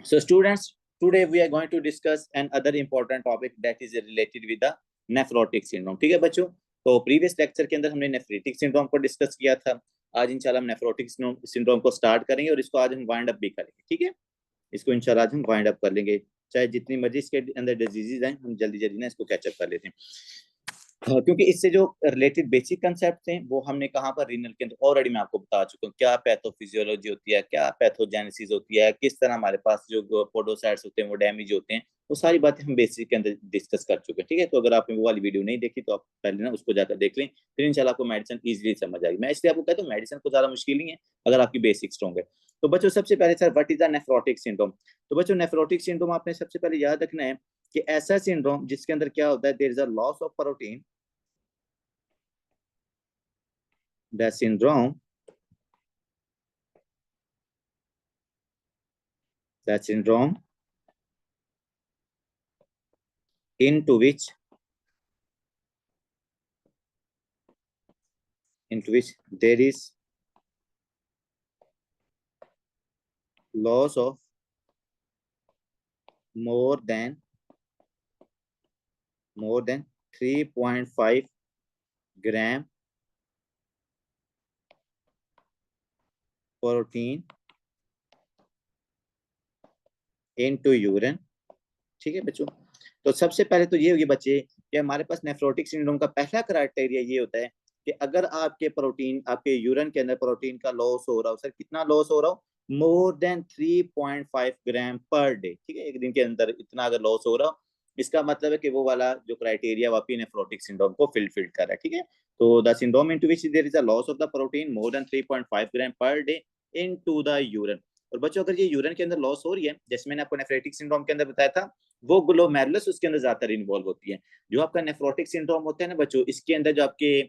So students, today we are going to discuss another important topic that is related with the nephrotic syndrome. ठीक है बच्चों, तो previous lecture के अंदर हमने नेफ्रिटिक सिंड्रोम को डिस्कस किया था। आज इंशाल्लाह हम नेफ्रोटिक सिंड्रोम को स्टार्ट करेंगे और इसको आज हम वाइंड अप भी करेंगे। ठीक है, इसको इंशाल्लाह आज हम वाइंड अप कर लेंगे, चाहे जितनी मर्जी इसके अंदर डिजीजेज हैं हम जल्दी जल्दी ना इसको कैचअप कर लेते हैं। क्योंकि इससे जो रिलेटेड बेसिक कंसेप्ट हैं वो हमने कहाँ पर रीनल के अंदर ऑलरेडी मैं आपको बता चुका हूँ। क्या पैथोफिजियोलॉजी होती है, क्या पैथोजेनेसिस होती है, किस तरह हमारे पास जो पोडोसाइट्स होते हैं वो डैमेज होते हैं, वो सारी बातें हम बेसिक के अंदर डिस्कस कर चुके हैं। ठीक है, तो अगर आपने वो वाली वीडियो नहीं देखी तो आप पहले ना उसको जाकर देख लें, फिर इंशाल्लाह आपको मेडिसिन ईजिली समझ आएगी। मैं इसलिए आपको कहता हूँ मेडिसिन को ज्यादा मुश्किल नहीं है अगर आपकी बेसिक स्ट्रॉन्ग है। तो बच्चों सबसे पहले sir what is the nephrotic syndrome. तो बच्चों नेफ्रोटिक सिंड्रोम आपने सबसे पहले याद रखना है कि ऐसा सिंड्रोम जिसके अंदर क्या होता है, there is a loss of protein, the syndrome into which there is loss of more than 3.5 gram protein into urine. ठीक है बच्चों, तो सबसे पहले तो ये होगी बच्चे कि हमारे पास नेफ्रोटिक सिंड्रोम का पहला क्राइटेरिया ये होता है कि अगर आपके प्रोटीन, आपके यूरिन के अंदर प्रोटीन का लॉस हो रहा हो, सर कितना लॉस हो रहा हो, मोर देन 3.5 ग्राम पर डे। ठीक है, एक दिन के अंदर इतना अगर लॉस हो रहा हो, इसका मतलब है कि वो वाला जो क्राइटेरिया वो आपकी नेफ्रोटिक सिंड्रोम को फिल कर रहा है। ठीक है, तो the syndrome into which there is a loss of the protein more than 3.5 gram per day into the urine. और बच्चों अगर ये यूरिन के अंदर लॉस हो रही है, जैसे मैंने आपको नेफ्रेटिक सिंड्रोम के अंदर बताया था, वो ग्लोमेरुलस उसके अंदर ज्यादातर इन्वॉल्व होती है। जो आपका नेफ्रोटिक सिंड्रोम होता है ना बच्चों, इसके अंदर जो आपके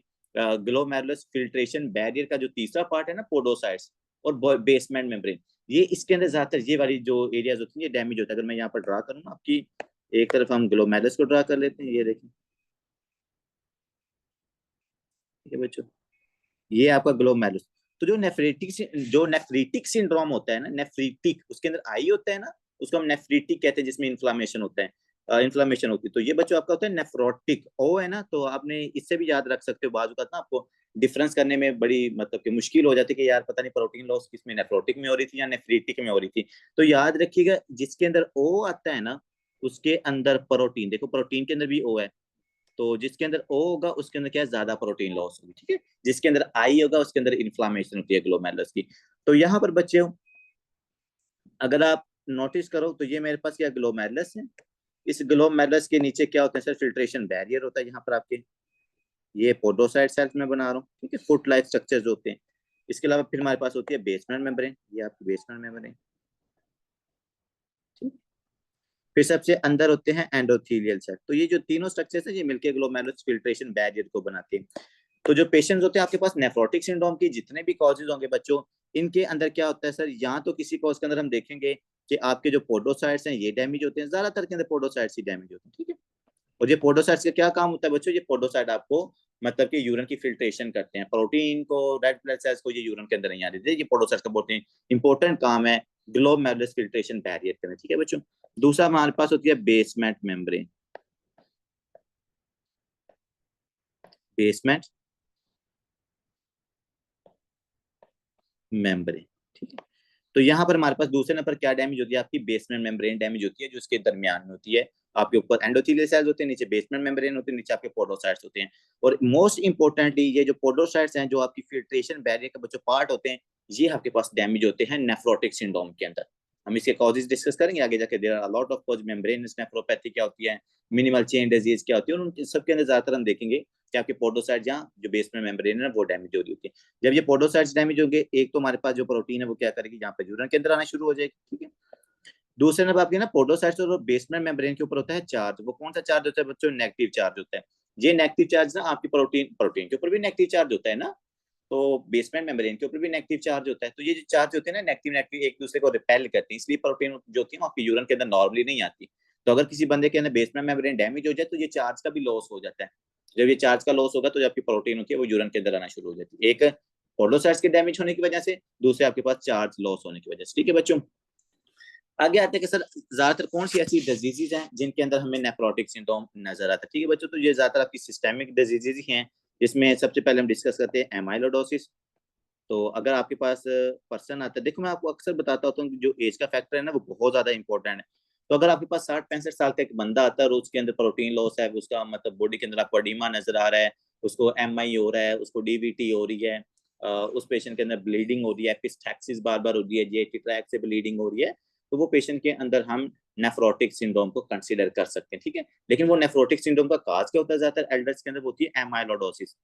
ग्लोमेरुलस फिल्ट्रेशन बैरियर का जो तीसरा पार्ट है ना, पोडोसाइट्स और बेसमेंट मेम्ब्रेन, ये इसके अंदर ज्यादातर ये वाली जो एरियाज होती है ये डैमेज होता है। अगर मैं यहाँ पर ड्रा करूँ ना आपकी, एक तरफ हम ग्लोमेरुलस को ड्रा कर लेते हैं, ये देखें, ठीक है बच्चों, ये आपका ग्लोमेरुलस। तो जो नेफ्रीटिक सिंड्रोम होता है ना, नेफ्रीटिक, उसके अंदर आई होता है ना, उसको हम नेफ्रीटिक कहते हैं, जिसमें इन्फ्लामेशन होता है, इन्फ्लामेशन होती है। तो ये बच्चों आपका होता है नेफ्रोटिक, ओ है ना, तो आपने इससे भी याद रख सकते हो। बाजू का ना आपको डिफरेंस करने में बड़ी मतलब कि मुश्किल हो जाती है कि यार पता नहीं प्रोटीन लॉस किसमें, नेफ्रोटिक में हो रही थी या नेफ्रीटिक में हो रही थी। तो याद रखिएगा जिसके अंदर ओ आता है ना, उसके अंदर प्रोटीन, देखो प्रोटीन के अंदर भी ओ है, तो जिसके अंदर ओ होगा उसके अंदर क्या है, ज्यादा प्रोटीन लॉस होगी। ठीक है, जिसके अंदर आई होगा उसके अंदर इन्फ्लामेशन होती है ग्लोमेरुलस की। तो यहाँ पर बच्चे अगर आप नोटिस करो तो ये मेरे पास क्या ग्लोमेरुलस है, इस ग्लोमेरुलस के नीचे क्या होता है सर, फिल्ट्रेशन बैरियर होता है। यहाँ पर आपके ये पोडोसाइट सेल्स में बना रहा हूँ, ठीक है, फुट लाइक स्ट्रक्चर्स होते हैं। इसके अलावा फिर हमारे पास होती है बेसमेंट मेम्ब्रेन, ये आपकी बेसमेंट मेम्ब्रेन। फिर सबसे अंदर होते हैं एंडोथेलियल सेल। तो ये जो तीनों स्ट्रक्चर्स है ये मिलकर ग्लोमेरुलस फिल्ट्रेशन बैरियर को बनाते हैं। तो जो पेशेंट्स होते हैं आपके पास नेफ्रोटिक सिंड्रोम की, जितने भी कॉजेज होंगे बच्चों, इनके अंदर क्या होता है सर, यहाँ तो किसी कॉज के अंदर हम देखेंगे कि आपके जो पोडोसाइट्स हैं ये डैमेज होते हैं, ज्यादातर के अंदर पोडोसाइट्स ही डैमेज होते हैं। ठीक है, और ये पोडोसाइट्स का क्या काम होता है बच्चों, ये पोडोसाइट आपको मतलब कि यूरिन की फिल्ट्रेशन करते हैं, प्रोटीन को, रेड ब्लड सेल्स को ये यूरिन के अंदर नहीं आने देते। ये पोडोसाइट्स का बहुत इंपॉर्टेंट काम है ग्लोमेरुलस फिल्ट्रेशन बैरियर करना। ठीक है बच्चों, दूसरा हमारे पास होती है बेसमेंट मेम्ब्रेन, बेसमेंट मेम्ब्रेन। ठीक है, तो यहाँ पर हमारे पास दूसरे नंबर क्या डैमेज होती है, आपकी बेसमेंट मेम्ब्रेन डैमेज होती है, जो इसके दरमियान में होती है। आपके ऊपर एंडोथेलियल सेल्स होते हैं, नीचे बेसमेंट मेम्ब्रेन होती है, नीचे आपके पोडोसाइट्स होते हैं। और मोस्ट इंपोर्टेंटली ये जो पोडोसाइट्स हैं, जो आपकी फिल्ट्रेशन बैरियर का बच्चों पार्ट होते हैं, ये आपके पास डैमेज होते हैं नेफ्रोटिक सिंड्रोम के अंदर। हम इसके कॉजेज डिस्कस करेंगे आगे जाके। There are lot of cause, membranous nephropathy क्या होती है, मिनिमल चेन डिजीज क्या होती है, उन सबके अंदर ज्यादातर हम देखेंगे कि आपके पोडोसाइट जहाँ जो बेसमेंट मेम्ब्रेन है वो डैमेज हो रही होती है। जब ये पोडोसाइट्स डैमेज होंगे, एक तो हमारे पास जो प्रोटीन है वो क्या करेगी, यहाँ पे यूरिन के अंदर आना शुरू हो जाएगी। ठीक है, दूसरे नंबर आपके ना पोडोसाइट्स और बेसमेंट मेम्ब्रेन के ऊपर होता है चार्ज। वो कौन सा चार्ज होता है बच्चों, नेगेटिव चार्ज होता है। ये नेगेटिव चार्ज ना आपकी प्रोटीन के ऊपर भी नेगेटिव चार्ज होता है ना, तो बेसमेंट मेम्ब्रेन के ऊपर भी नेगेटिव चार्ज होता है। तो ये जो चार्ज होते हैं ना नेगेटिव नेगेटिव एक दूसरे को रिपेल करते हैं, इसलिए प्रोटीन जो होती है आपकी यूरिन के अंदर नॉर्मली नहीं आती। तो अगर किसी बंदे के अंदर बेसमेंट मेम्ब्रेन डैमेज हो जाए तो ये चार्ज का भी लॉस हो जाता है। जब ये चार्ज का लॉस होगा तो जो आपकी प्रोटीन होती है वो यूरिन के अंदर आना शुरू हो जाती है, एक पोडोसाइट्स के डैमेज होने की वजह से, दूसरे आपके पास चार्ज लॉस होने की वजह से। ठीक है बच्चों, आगे आते हैं कि सर ज्यादातर कौन सी ऐसी डिजीजेज हैं जिनके अंदर हमें नेफ्रोटिक सिंड्रोम नजर आता है। ठीक है बच्चों, तो ये ज्यादातर आपकी सिस्टेमिक डिजीजेज ही हैं, जिसमें सबसे पहले हम डिस्कस करते हैं एमाइलोडोसिस। तो अगर आपके पास पर्सन आता है, देखो मैं आपको अक्सर बताता होता हूँ कि जो एज का फैक्टर है ना वो बहुत ज्यादा इंपॉर्टेंट है। तो अगर आपके पास 60-65 साल का एक बंदा आता है और उसके अंदर प्रोटीन लॉस है, उसका मतलब बॉडी के अंदर आपको एडिमा नजर आ रहा है, उसको एमआई हो रहा है, उसको डीवीटी हो रही है, उस पेशेंट के अंदर ब्लीडिंग हो रही है, एपिस्टैक्सिस बार बार हो रही है, जीआईटी ट्रैक से ब्लीडिंग हो रही है, तो वो पेशेंट के अंदर हम नेफ्रोटिक सिंड्रोम को कंसीडर कर सकते हैं। ठीक है, लेकिन वो नेफ्रोटिक सिंड्रोम का काज क्या होता है, ज्यादातर एल्डर्स के अंदर होती है एमाइलोडोसिस।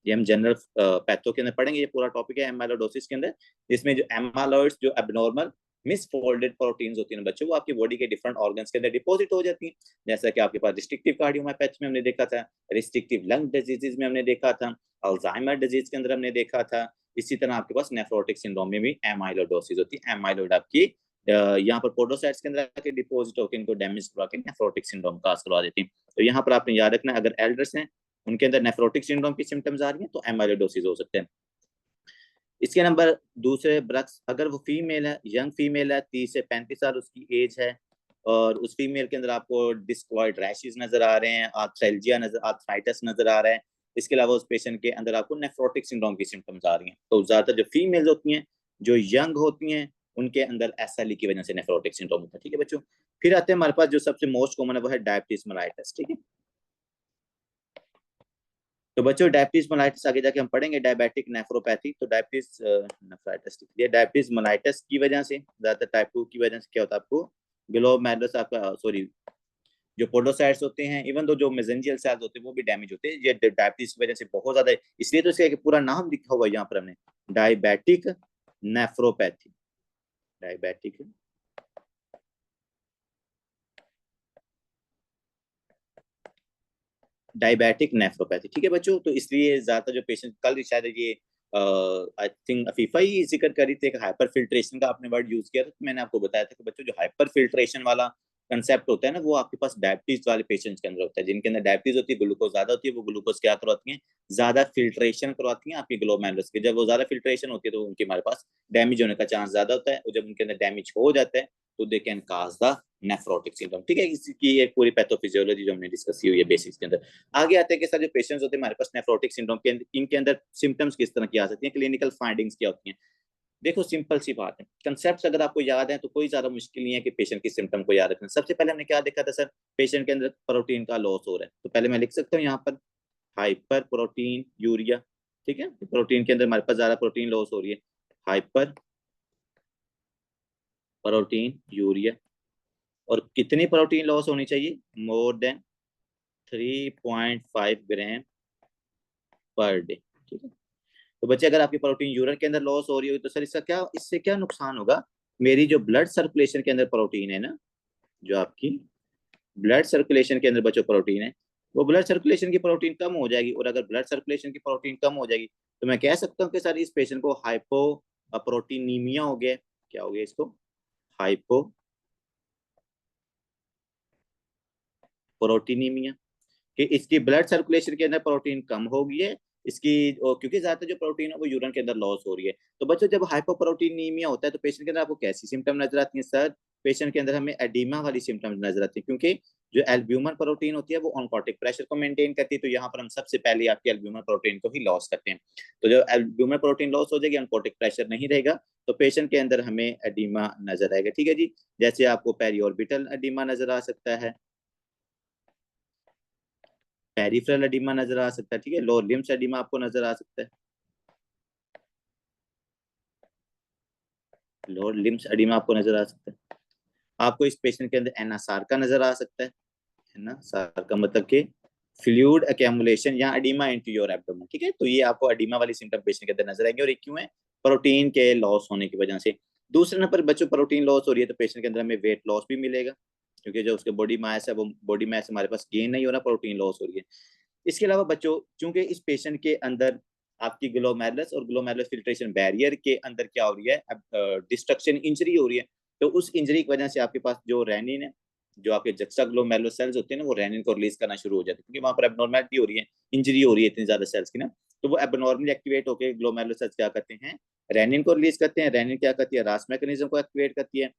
ये हम जनरल पैथो के अंदर पढ़ेंगे, ये पूरा टॉपिक है एमाइलोडोसिस के अंदर, जिसमें जो एमाइलॉइड्स जो एबनॉर्मल मिसफोल्डेड प्रोटीन्स होती हैं बच्चों, वो आपकी बॉडी के डिफरेंट ऑर्गन्स के अंदर डिपॉजिट हो जाती हैं। जैसा कि आपके पास रिस्ट्रिक्टिव कार्डियोमायोपैथी में हमने देखा था, रिस्ट्रिक्टिव लंग डिजीजेज में हमने देखा था, अल्जाइमर डिजीज के अंदर हमने देखा था। इसी तरह आपके पास नेफ्रोटिक सिंड्रोम में भी एमाइलोडोसिस होती है। एमाइलॉइड आपकी यहाँ पर पोडोसाइट्स के अंदर आके डिपॉजिट होकर इनको डैमेज करवा के नेफ्रोटिक सिंड्रोम का करवा देती हैं। तो यहाँ पर आपने याद रखना, अगर एल्डर्स हैं उनके अंदर नेफ्रोटिक सिंड्रोम की सिम्टम्स आ रही हैं तो एमाइलोडोसिस हो सकते हैं। इसके नंबर दूसरे ब्रक्स, अगर वो फीमेल है, यंग फीमेल है, 30 से 35 साल उसकी एज है, और उस फीमेल के अंदर आपको डिस्क्वाइड रैशेस नजर आ रहे हैं, आर्थ्राइल्जिया नजर, आर्थराइटिस नजर आ रहा है, इसके अलावा उस पेशेंट के अंदर आपको नेफ्रोटिक सिंड्रोम की सिम्टम्स आ रही हैं। तो ज्यादातर जो फीमेल्स होती हैं, जो यंग होती हैं, उनके अंदर एसएलई की वजह से नेफ्रोटिक सिंड्रोम होता है। ठीक है बच्चों, फिर आते हैं हमारे पास जो सबसे मोस्ट कॉमन है वो है डायबिटीज मेलाइटस। ठीक है, तो बच्चों डायबिटीज मेलाइटिस आगे जाके हम पढ़ेंगे, डायबिटिक नेफ्रोपैथी। तो डायबिटीज नेफ्राइटिस, ये डायबिटीज मेलाइटिस की वजह से, ज्यादातर टाइप 2 की वजह से क्या होता है आपको, ग्लोमेरुलस आपका सॉरी जो पोडोसाइट्स होते हैं, इवन दो जो मेसेंजियल सेल्स होते हैं वो भी डैमेज होते हैं, ये डायबिटीज की वजह से बहुत ज्यादा है। इसलिए तो इसका पूरा नाम लिखा हुआ है यहाँ पर हमने, diabetic nephropathy. Diabetic diabetic nephropathy. ठीक है बच्चों, तो इसलिए ज्यादातर जो पेशेंट, कल शायद ये आई थिंक अफीफा ही जिक्र करी थी, हाइपर फिल्ट्रेशन का आपने वर्ड यूज किया था, तो मैंने आपको बताया था कि बच्चों जो हाइपर फिल्ट्रेशन वाला कंसेप्ट होता है ना, वो आपके पास डायबिटीज वाले पेशेंट्स के अंदर होता है, जिनके अंदर डायबिटीज होती है, ग्लूकोज ज्यादा होती है, वो ग्लूकोज क्या करवाती है, ज्यादा फिल्ट्रेशन करवाती है आपकी ग्लोमेरुलस की। जब वो ज्यादा फिल्ट्रेशन होती है तो उनके हमारे पास डैमेज होने का चांस ज्यादा होता है, और जब उनके अंदर डैमेज हो जाता है तो they can cause the nephrotic syndrome. ठीक है, इसकी एक पूरी पैथोफिजियोलॉजी जो हमने डिस्कस की हुई है बेसिक्स के अंदर। आगे आते हैं कि सर जो पेशेंट्स होते हैं हमारे पास नेफ्रोटिक सिंड्रोम के, इनके अंदर सिम्टम्स किस तरह की आ सकती हैं, क्लिनिकल फाइंडिंग्स क्या होती हैं। देखो सिंपल सी बात है, कंसेप्ट अगर आपको याद है तो कोई ज्यादा मुश्किल नहीं है कि पेशेंट की सिम्टम को याद रखना। सबसे पहले हमने क्या देखा था सर, पेशेंट के अंदर प्रोटीन का लॉस हो रहा है, तो पहले मैं लिख सकता हूँ यहाँ पर हाइपर प्रोटीन यूरिया। ठीक है, प्रोटीन के अंदर हमारे पास ज्यादा प्रोटीन लॉस हो रही है, हाइपर प्रोटीन यूरिया। और कितनी प्रोटीन लॉस होनी चाहिए, मोर देन 3.5 ग्राम पर डे। ठीक है, तो बच्चे अगर आपकी प्रोटीन यूरिन के अंदर लॉस हो रही हो तो सर इसका क्या, इससे क्या नुकसान होगा, मेरी जो ब्लड सर्कुलेशन के अंदर प्रोटीन है ना, जो आपकी ब्लड सर्कुलेशन के अंदर बच्चों प्रोटीन है, वो ब्लड सर्कुलेशन की प्रोटीन कम हो जाएगी। और अगर ब्लड सर्कुलेशन की प्रोटीन कम हो जाएगी तो मैं कह सकता हूँ कि सर इस पेशेंट को हाइपो प्रोटीनीमिया हो गया। क्या हो गया इसको, हाइपो प्रोटीनीमिया, कि इसकी ब्लड सर्कुलेशन के अंदर प्रोटीन कम हो गई है इसकी, क्योंकि ज्यादातर जो प्रोटीन है वो यूरिन के अंदर लॉस हो रही है। तो बच्चों जब हाइपोप्रोटीनीमिया होता है तो पेशेंट के अंदर आपको कैसी सिम्टम नजर आती है सर, पेशेंट के अंदर हमें एडिमा वाली सिम्टम्स नजर आती है, क्योंकि जो एल्ब्यूमिन प्रोटीन होती है वो ऑनकोटिक प्रेशर को मेंटेन करती है। तो यहाँ पर हम सबसे पहले आपकी एल्ब्यूमिन प्रोटीन को ही लॉस करते हैं। तो जब एल्ब्यूमिन प्रोटीन लॉस हो जाएगी, ऑनकोटिक प्रेशर नहीं रहेगा, तो पेशेंट के अंदर हमें एडिमा नजर आएगा। ठीक है जी, जैसे आपको पेरिऑर्बिटल एडिमा नजर आ सकता है, पेरिफेरल एडिमा नजर आ सकता है, ठीक है, लोअर लिम्स एडिमा आपको नजर आ सकता है, लोअर लिम्स एडिमा आपको नजर आ सकता है। आपको इस पेशेंट के अंदर एनासार का नजर आ सकता है ना, सार का मतलब कि फ्लूइड अकेमुलेशन या एडिमा इनटू योर एब्डोमेन। ठीक है, तो ये आपको एडिमा वाली सिम्टम पेशेंट के अंदर नजर आएंगे, और ये क्यों है, प्रोटीन के लॉस होने की वजह से। दूसरे नंबर बच्चों प्रोटीन लॉस हो रही है तो पेशेंट के अंदर हमें वेट लॉस भी मिलेगा, क्योंकि जो उसके बॉडी मास है वो बॉडी मास हमारे पास गेन नहीं हो रहा, प्रोटीन लॉस हो रही है। इसके अलावा बच्चों चूंकि इस पेशेंट के अंदर आपकी ग्लोमेरुलस और ग्लोमेरुलस फिल्ट्रेशन बैरियर के अंदर क्या हो रही है, डिस्ट्रक्शन, इंजरी हो रही है, तो उस इंजरी की वजह से आपके पास जो रेनिन है, जो आपके जक्सा ग्लोमेरुलर सेल्स होते हैं ना, वो रेनिन को रिलीज करना शुरू हो जाते हैं, क्योंकि वहां पर एबनॉर्मेलिटी हो रही है, इंजरी हो रही है इतनी ज्यादा सेल्स की ना, तो वो एबनॉर्मली एक्टिवेट होकर ग्लोमेरुलर सेल्स क्या करते हैं, रेनिन को रिलीज करते हैं। रेनिन क्या करती है, रास मैकेनिज्म को एक्टिवेट करती है,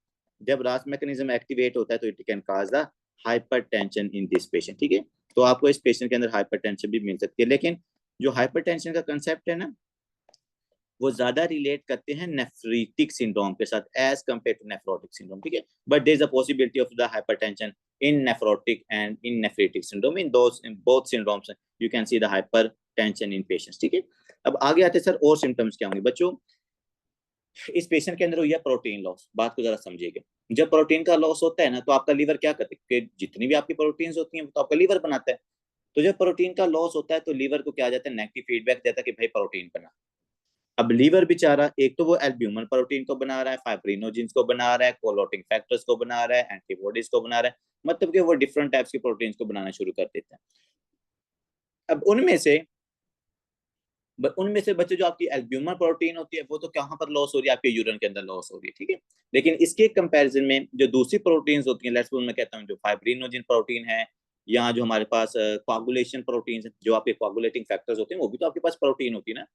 जब रास मैकेनिज्म एक्टिवेट होता है तो it can cause the hypertension in this patient, ठीक है। तो आपको इस पेशेंट के अंदर हाइपरटेंशन भी मिल सकती है, लेकिन जो हाइपरटेंशन का कंसेप्ट है ना, वो ज्यादा रिलेट करते हैं नेफ्रीटिक सिंड्रोम के साथ as compare to nephrotic syndrome, ठीक है। But there is a possibility of the hypertension in nephrotic and in nephritic syndrome, in both syndromes you can see the hypertension in patients, ठीक है। अब आगे आते हैं सर और सिम्टम्स क्या होंगे बच्चों। इस पेशेंट के अंदर हुई है प्रोटीन लॉस, बात को जरा समझिएगा। जब प्रोटीन का लॉस होता है ना, तो आपका लीवर क्या करता है कि जितनी भी आपकी प्रोटीन्स होती हैं वो तो आपका लीवर बनाता है। तो जब प्रोटीन का लॉस होता है तो लीवर को क्या जाता है, नेगेटिव फीडबैक देता है कि भाई प्रोटीन बना। अब लीवर बेचारा एक तो वो एल्ब्यूमिन प्रोटीन को बना रहा है, फाइब्रिनोजिन्स को बना रहा है, कोलोटिंग फैक्टर्स को बना रहा है, एंटीबॉडीज को बना रहा है, मतलब कि वो डिफरेंट टाइप्स के प्रोटीन्स को बनाना शुरू कर देता है। अब उनमें से बच्चे जो आपकी एल्ब्यूमिन प्रोटीन होती है वो तो कहाँ पर लॉस हो रही है, आपके यूरिन के अंदर लॉस हो रही है, ठीक है। लेकिन इसके कंपैरिजन में जो दूसरी प्रोटीन्स होती हैं, लेट्स सपोज मैं कहता हूँ जो फाइब्रिनोजिन प्रोटीन है, या जो हमारे पास कोआगुलेशन प्रोटीन, जो आपके कोआगुलेटिंग फैक्टर्स होते हैं, वो भी तो आपके पास प्रोटीन होती है ना।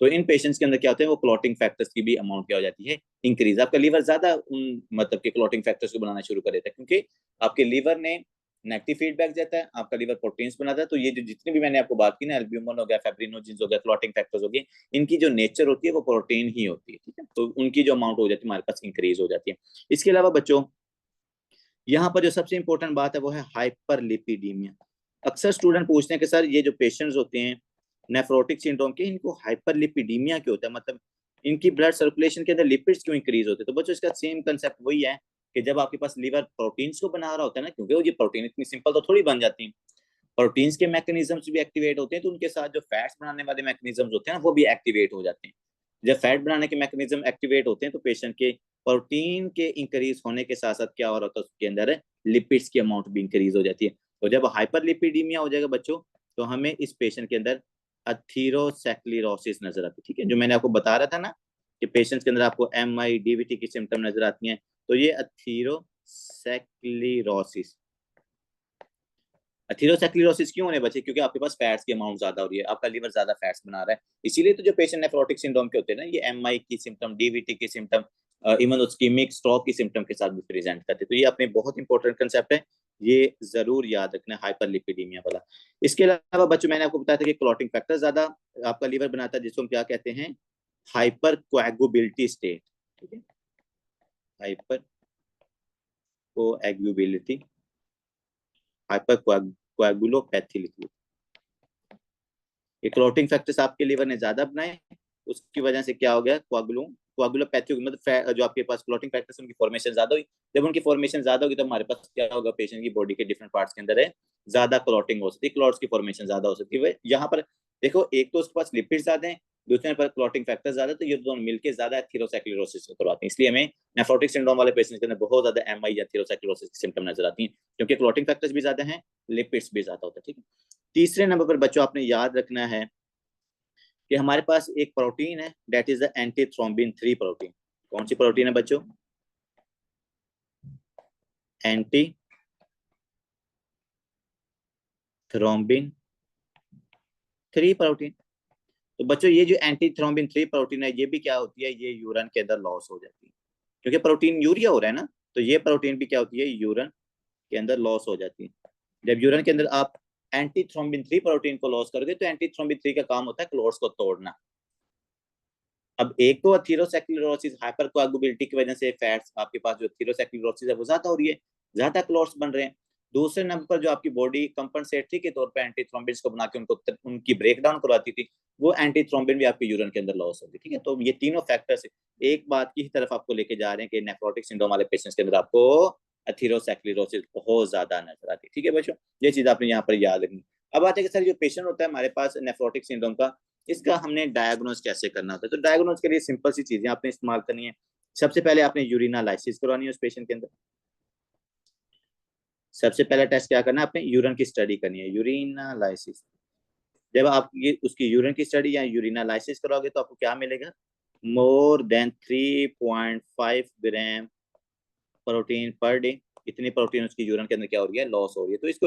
तो इन पेशेंट्स के अंदर क्या होता है, वो क्लॉटिंग फैक्टर्स की भी अमाउंट क्या हो जाती है, इंक्रीज। आपका लीवर ज्यादा उन मतलब के क्लॉटिंग फैक्टर्स को बनाना शुरू कर देता है, क्योंकि आपके लीवर ने नेगेटिव फीडबैक देता है, आपका लीवर प्रोटीन्स बनाता है। तो ये जो जितनी भी मैंने आपको बात की ना, एल्ब्यूमिन हो गया, फाइब्रिनोजिन्स हो गया, क्लॉटिंग फैक्टर्स हो गए, इनकी जो नेचर होती है वो प्रोटीन ही होती है, ठीक है। तो उनकी जो अमाउंट हो जाती है हमारे पास इंक्रीज हो जाती है। इसके अलावा बच्चों यहाँ पर जो सबसे इंपॉर्टेंट बात है वो है हाइपरलिपिडीमिया। अक्सर स्टूडेंट पूछते हैं कि सर ये जो पेशेंट्स होते हैं नेफ्रोटिक सिंड्रोम के, इनको हाइपरलिपिडीमिया क्यों होता है, मतलब इनकी ब्लड सर्कुलेशन के अंदर लिपिड्स क्यों इंक्रीज होते हैं। तो बच्चों इसका सेम कंसेप्ट वही है कि जब आपके पास लीवर प्रोटीन्स को बना रहा होता है ना, क्योंकि वो ये प्रोटीन इतनी सिंपल तो थोड़ी बन जाती है, प्रोटीन्स के मैकेनिज्म्स भी एक्टिवेट होते हैं, तो उनके साथ जो फैट्स बनाने वाले मैकेनिज्म्स होते हैं ना, वो भी एक्टिवेट हो जाते हैं। जब फैट बनाने के मैकेनिज्म एक्टिवेट होते हैं तो पेशेंट के प्रोटीन के इंक्रीज होने के साथ साथ क्या हो रहा होता है, उसके अंदर लिपिड्स की अमाउंट भी इंक्रीज हो जाती है। तो जब हाइपरलिपिडीमिया हो जाएगा बच्चों, तो हमें इस पेशेंट के अंदर अथीरोसेक्लेरोसिस नजर आती है, ठीक है। जो मैंने आपको बता रहा था ना कि पेशेंट्स के अंदर आपको MI DVT की सिम्टम नजर आती हैं, तो ये अथीरोसेक्लेरोसिस। अथीरोसेक्लेरोसिस क्यों होने बचे, क्योंकि आपके पास फैट्स की अमाउंट ज्यादा हो रही है, आपका लीवर ज्यादा फैट्स बना रहा है। इसीलिए तो जो पेशेंट नेफ्रोटिक सिंड्रोम के होते हैं ना, ये MI की सिम्टम, DVT की सिम्टम, इवन इस्कीमिक स्ट्रोक की सिम्टम के साथ भी प्रेजेंट करते हैं। तो ये अपने बहुत इंपॉर्टेंट कंसेप्ट है, ये जरूर याद रखना, हाइपरलिपिडीमिया वाला। इसके अलावा बच्चों मैंने आपको बताया था कि क्लॉटिंग फैक्टर ज्यादा आपका लीवर बनाता है, जिसको हम क्या कहते हैं, हाइपर कोएगुबिलिटी स्टेट, ठीक है। हाइपर कोएगुबिलिटी, हाइपर कोएगुलोपैथी लिख लो। ये क्लॉटिंग फैक्टर्स आपके लीवर ने ज्यादा बनाए, उसकी वजह से क्या हो गया, कोआगुलोपैथी, मतलब जो आपके पास क्लॉटिंग फैक्टर्स उनकी फॉर्मेशन ज्यादा हुई। जब उनकी फॉर्मेशन ज्यादा होगी तो हमारे पास क्या होगा, पेशेंट की बॉडी के डिफरेंट पार्ट्स के अंदर है ज्यादा क्लॉटिंग हो सकती है, क्लॉट्स की फॉर्मेशन ज्यादा हो सकती है। यहाँ पर देखो, एक तो उसके पास लिपिड ज्यादा है, दूसरे पर क्लॉटिंग फैक्टर ज्यादा, तो ये दोनों मिलकर ज्यादा थीरोसाइक्लेरोसिस को करवाते हैं। इसलिए हमें नेफ्रोटिक सिंड्रोम वाले पेशेंट के अंदर बहुत ज्यादा MI या थीरोसाइक्लेरोसिस की सिम्टम नजर आती है, क्योंकि क्लॉटिंग फैक्टर्स भी ज्यादा हैं, लिपिड्स भी ज्यादा होता है, ठीक है। तीसरे नंबर पर बच्चों आपने याद रखना है कि हमारे पास एक प्रोटीन है, that is the antithrombin 3 protein. कौन सी प्रोटीन है बच्चों, एंटी थ्रोम्बिन 3 प्रोटीन। तो बच्चों ये जो एंटी थ्रोम्बिन 3 प्रोटीन है, ये भी क्या होती है, ये यूरिन के अंदर लॉस हो जाती है, क्योंकि प्रोटीन यूरिया हो रहा है ना, तो ये प्रोटीन भी क्या होती है, यूरिन के अंदर लॉस हो जाती है। जब यूरिन के अंदर आप एंटी थ्रोम्बिन 3 प्रोटीन को लॉस करोगे, तो एंटी थ्रोम्बिन 3 का काम होता है क्लोट्स को तोड़ना। अब एक तो थीरोसेक्लेरोसिस, हाइपरकोएगुबिलिटी की वजह से फैट्स आपके पास जो थीरोसेक्लेरोसिस है वो ज्यादा हो रही है, ज्यादा क्लॉट्स बन रहे हैं। दूसरे नंबर पर जो आपकी बॉडी कंपनसेटरी के तौर पे एंटी थ्रोम्बिन्स को बना के उनको उनकी ब्रेक डाउन करवाती थी, वो एंटी थ्रोम्बिन भी आपके यूरिन के अंदर लॉस होगी, ठीक है। तो ये तीनों फैक्टर्स एक बात की तरफ आपको लेके जा रहे हैं कि नेफ्रोटिक सिंड्रोम वाले पेशेंट्स के अंदर आपको अथीरोसेक्लेरोसिस बहुत ज्यादा नजर आती है, ठीक है बच्चों। ये चीज आपने यहाँ पर याद रखनी। अब आते हैं कि सर जो पेशेंट होता है हमारे पास नेफ्रोटिक सिंड्रोम का, इसका हमने डायग्नोज कैसे करना होता है। तो डायग्नोज के लिए सिंपल सी चीजें आपने इस्तेमाल करनी है। सबसे पहले आपने यूरिनालाइसिस करवानी है उस पेशेंट के अंदर। सबसे पहला टेस्ट क्या करना है, आपने यूरिन की स्टडी करनी है, यूरिनालाइसिस। जब आप ये उसकी यूरिन की स्टडी या यूरिनालाइसिस करोगे तो आपको क्या मिलेगा, मोर than 3.5 gram protein per day. इतनी प्रोटीन उसकी यूरिन के अंदर क्या हो रही है, लॉस हो रही है। तो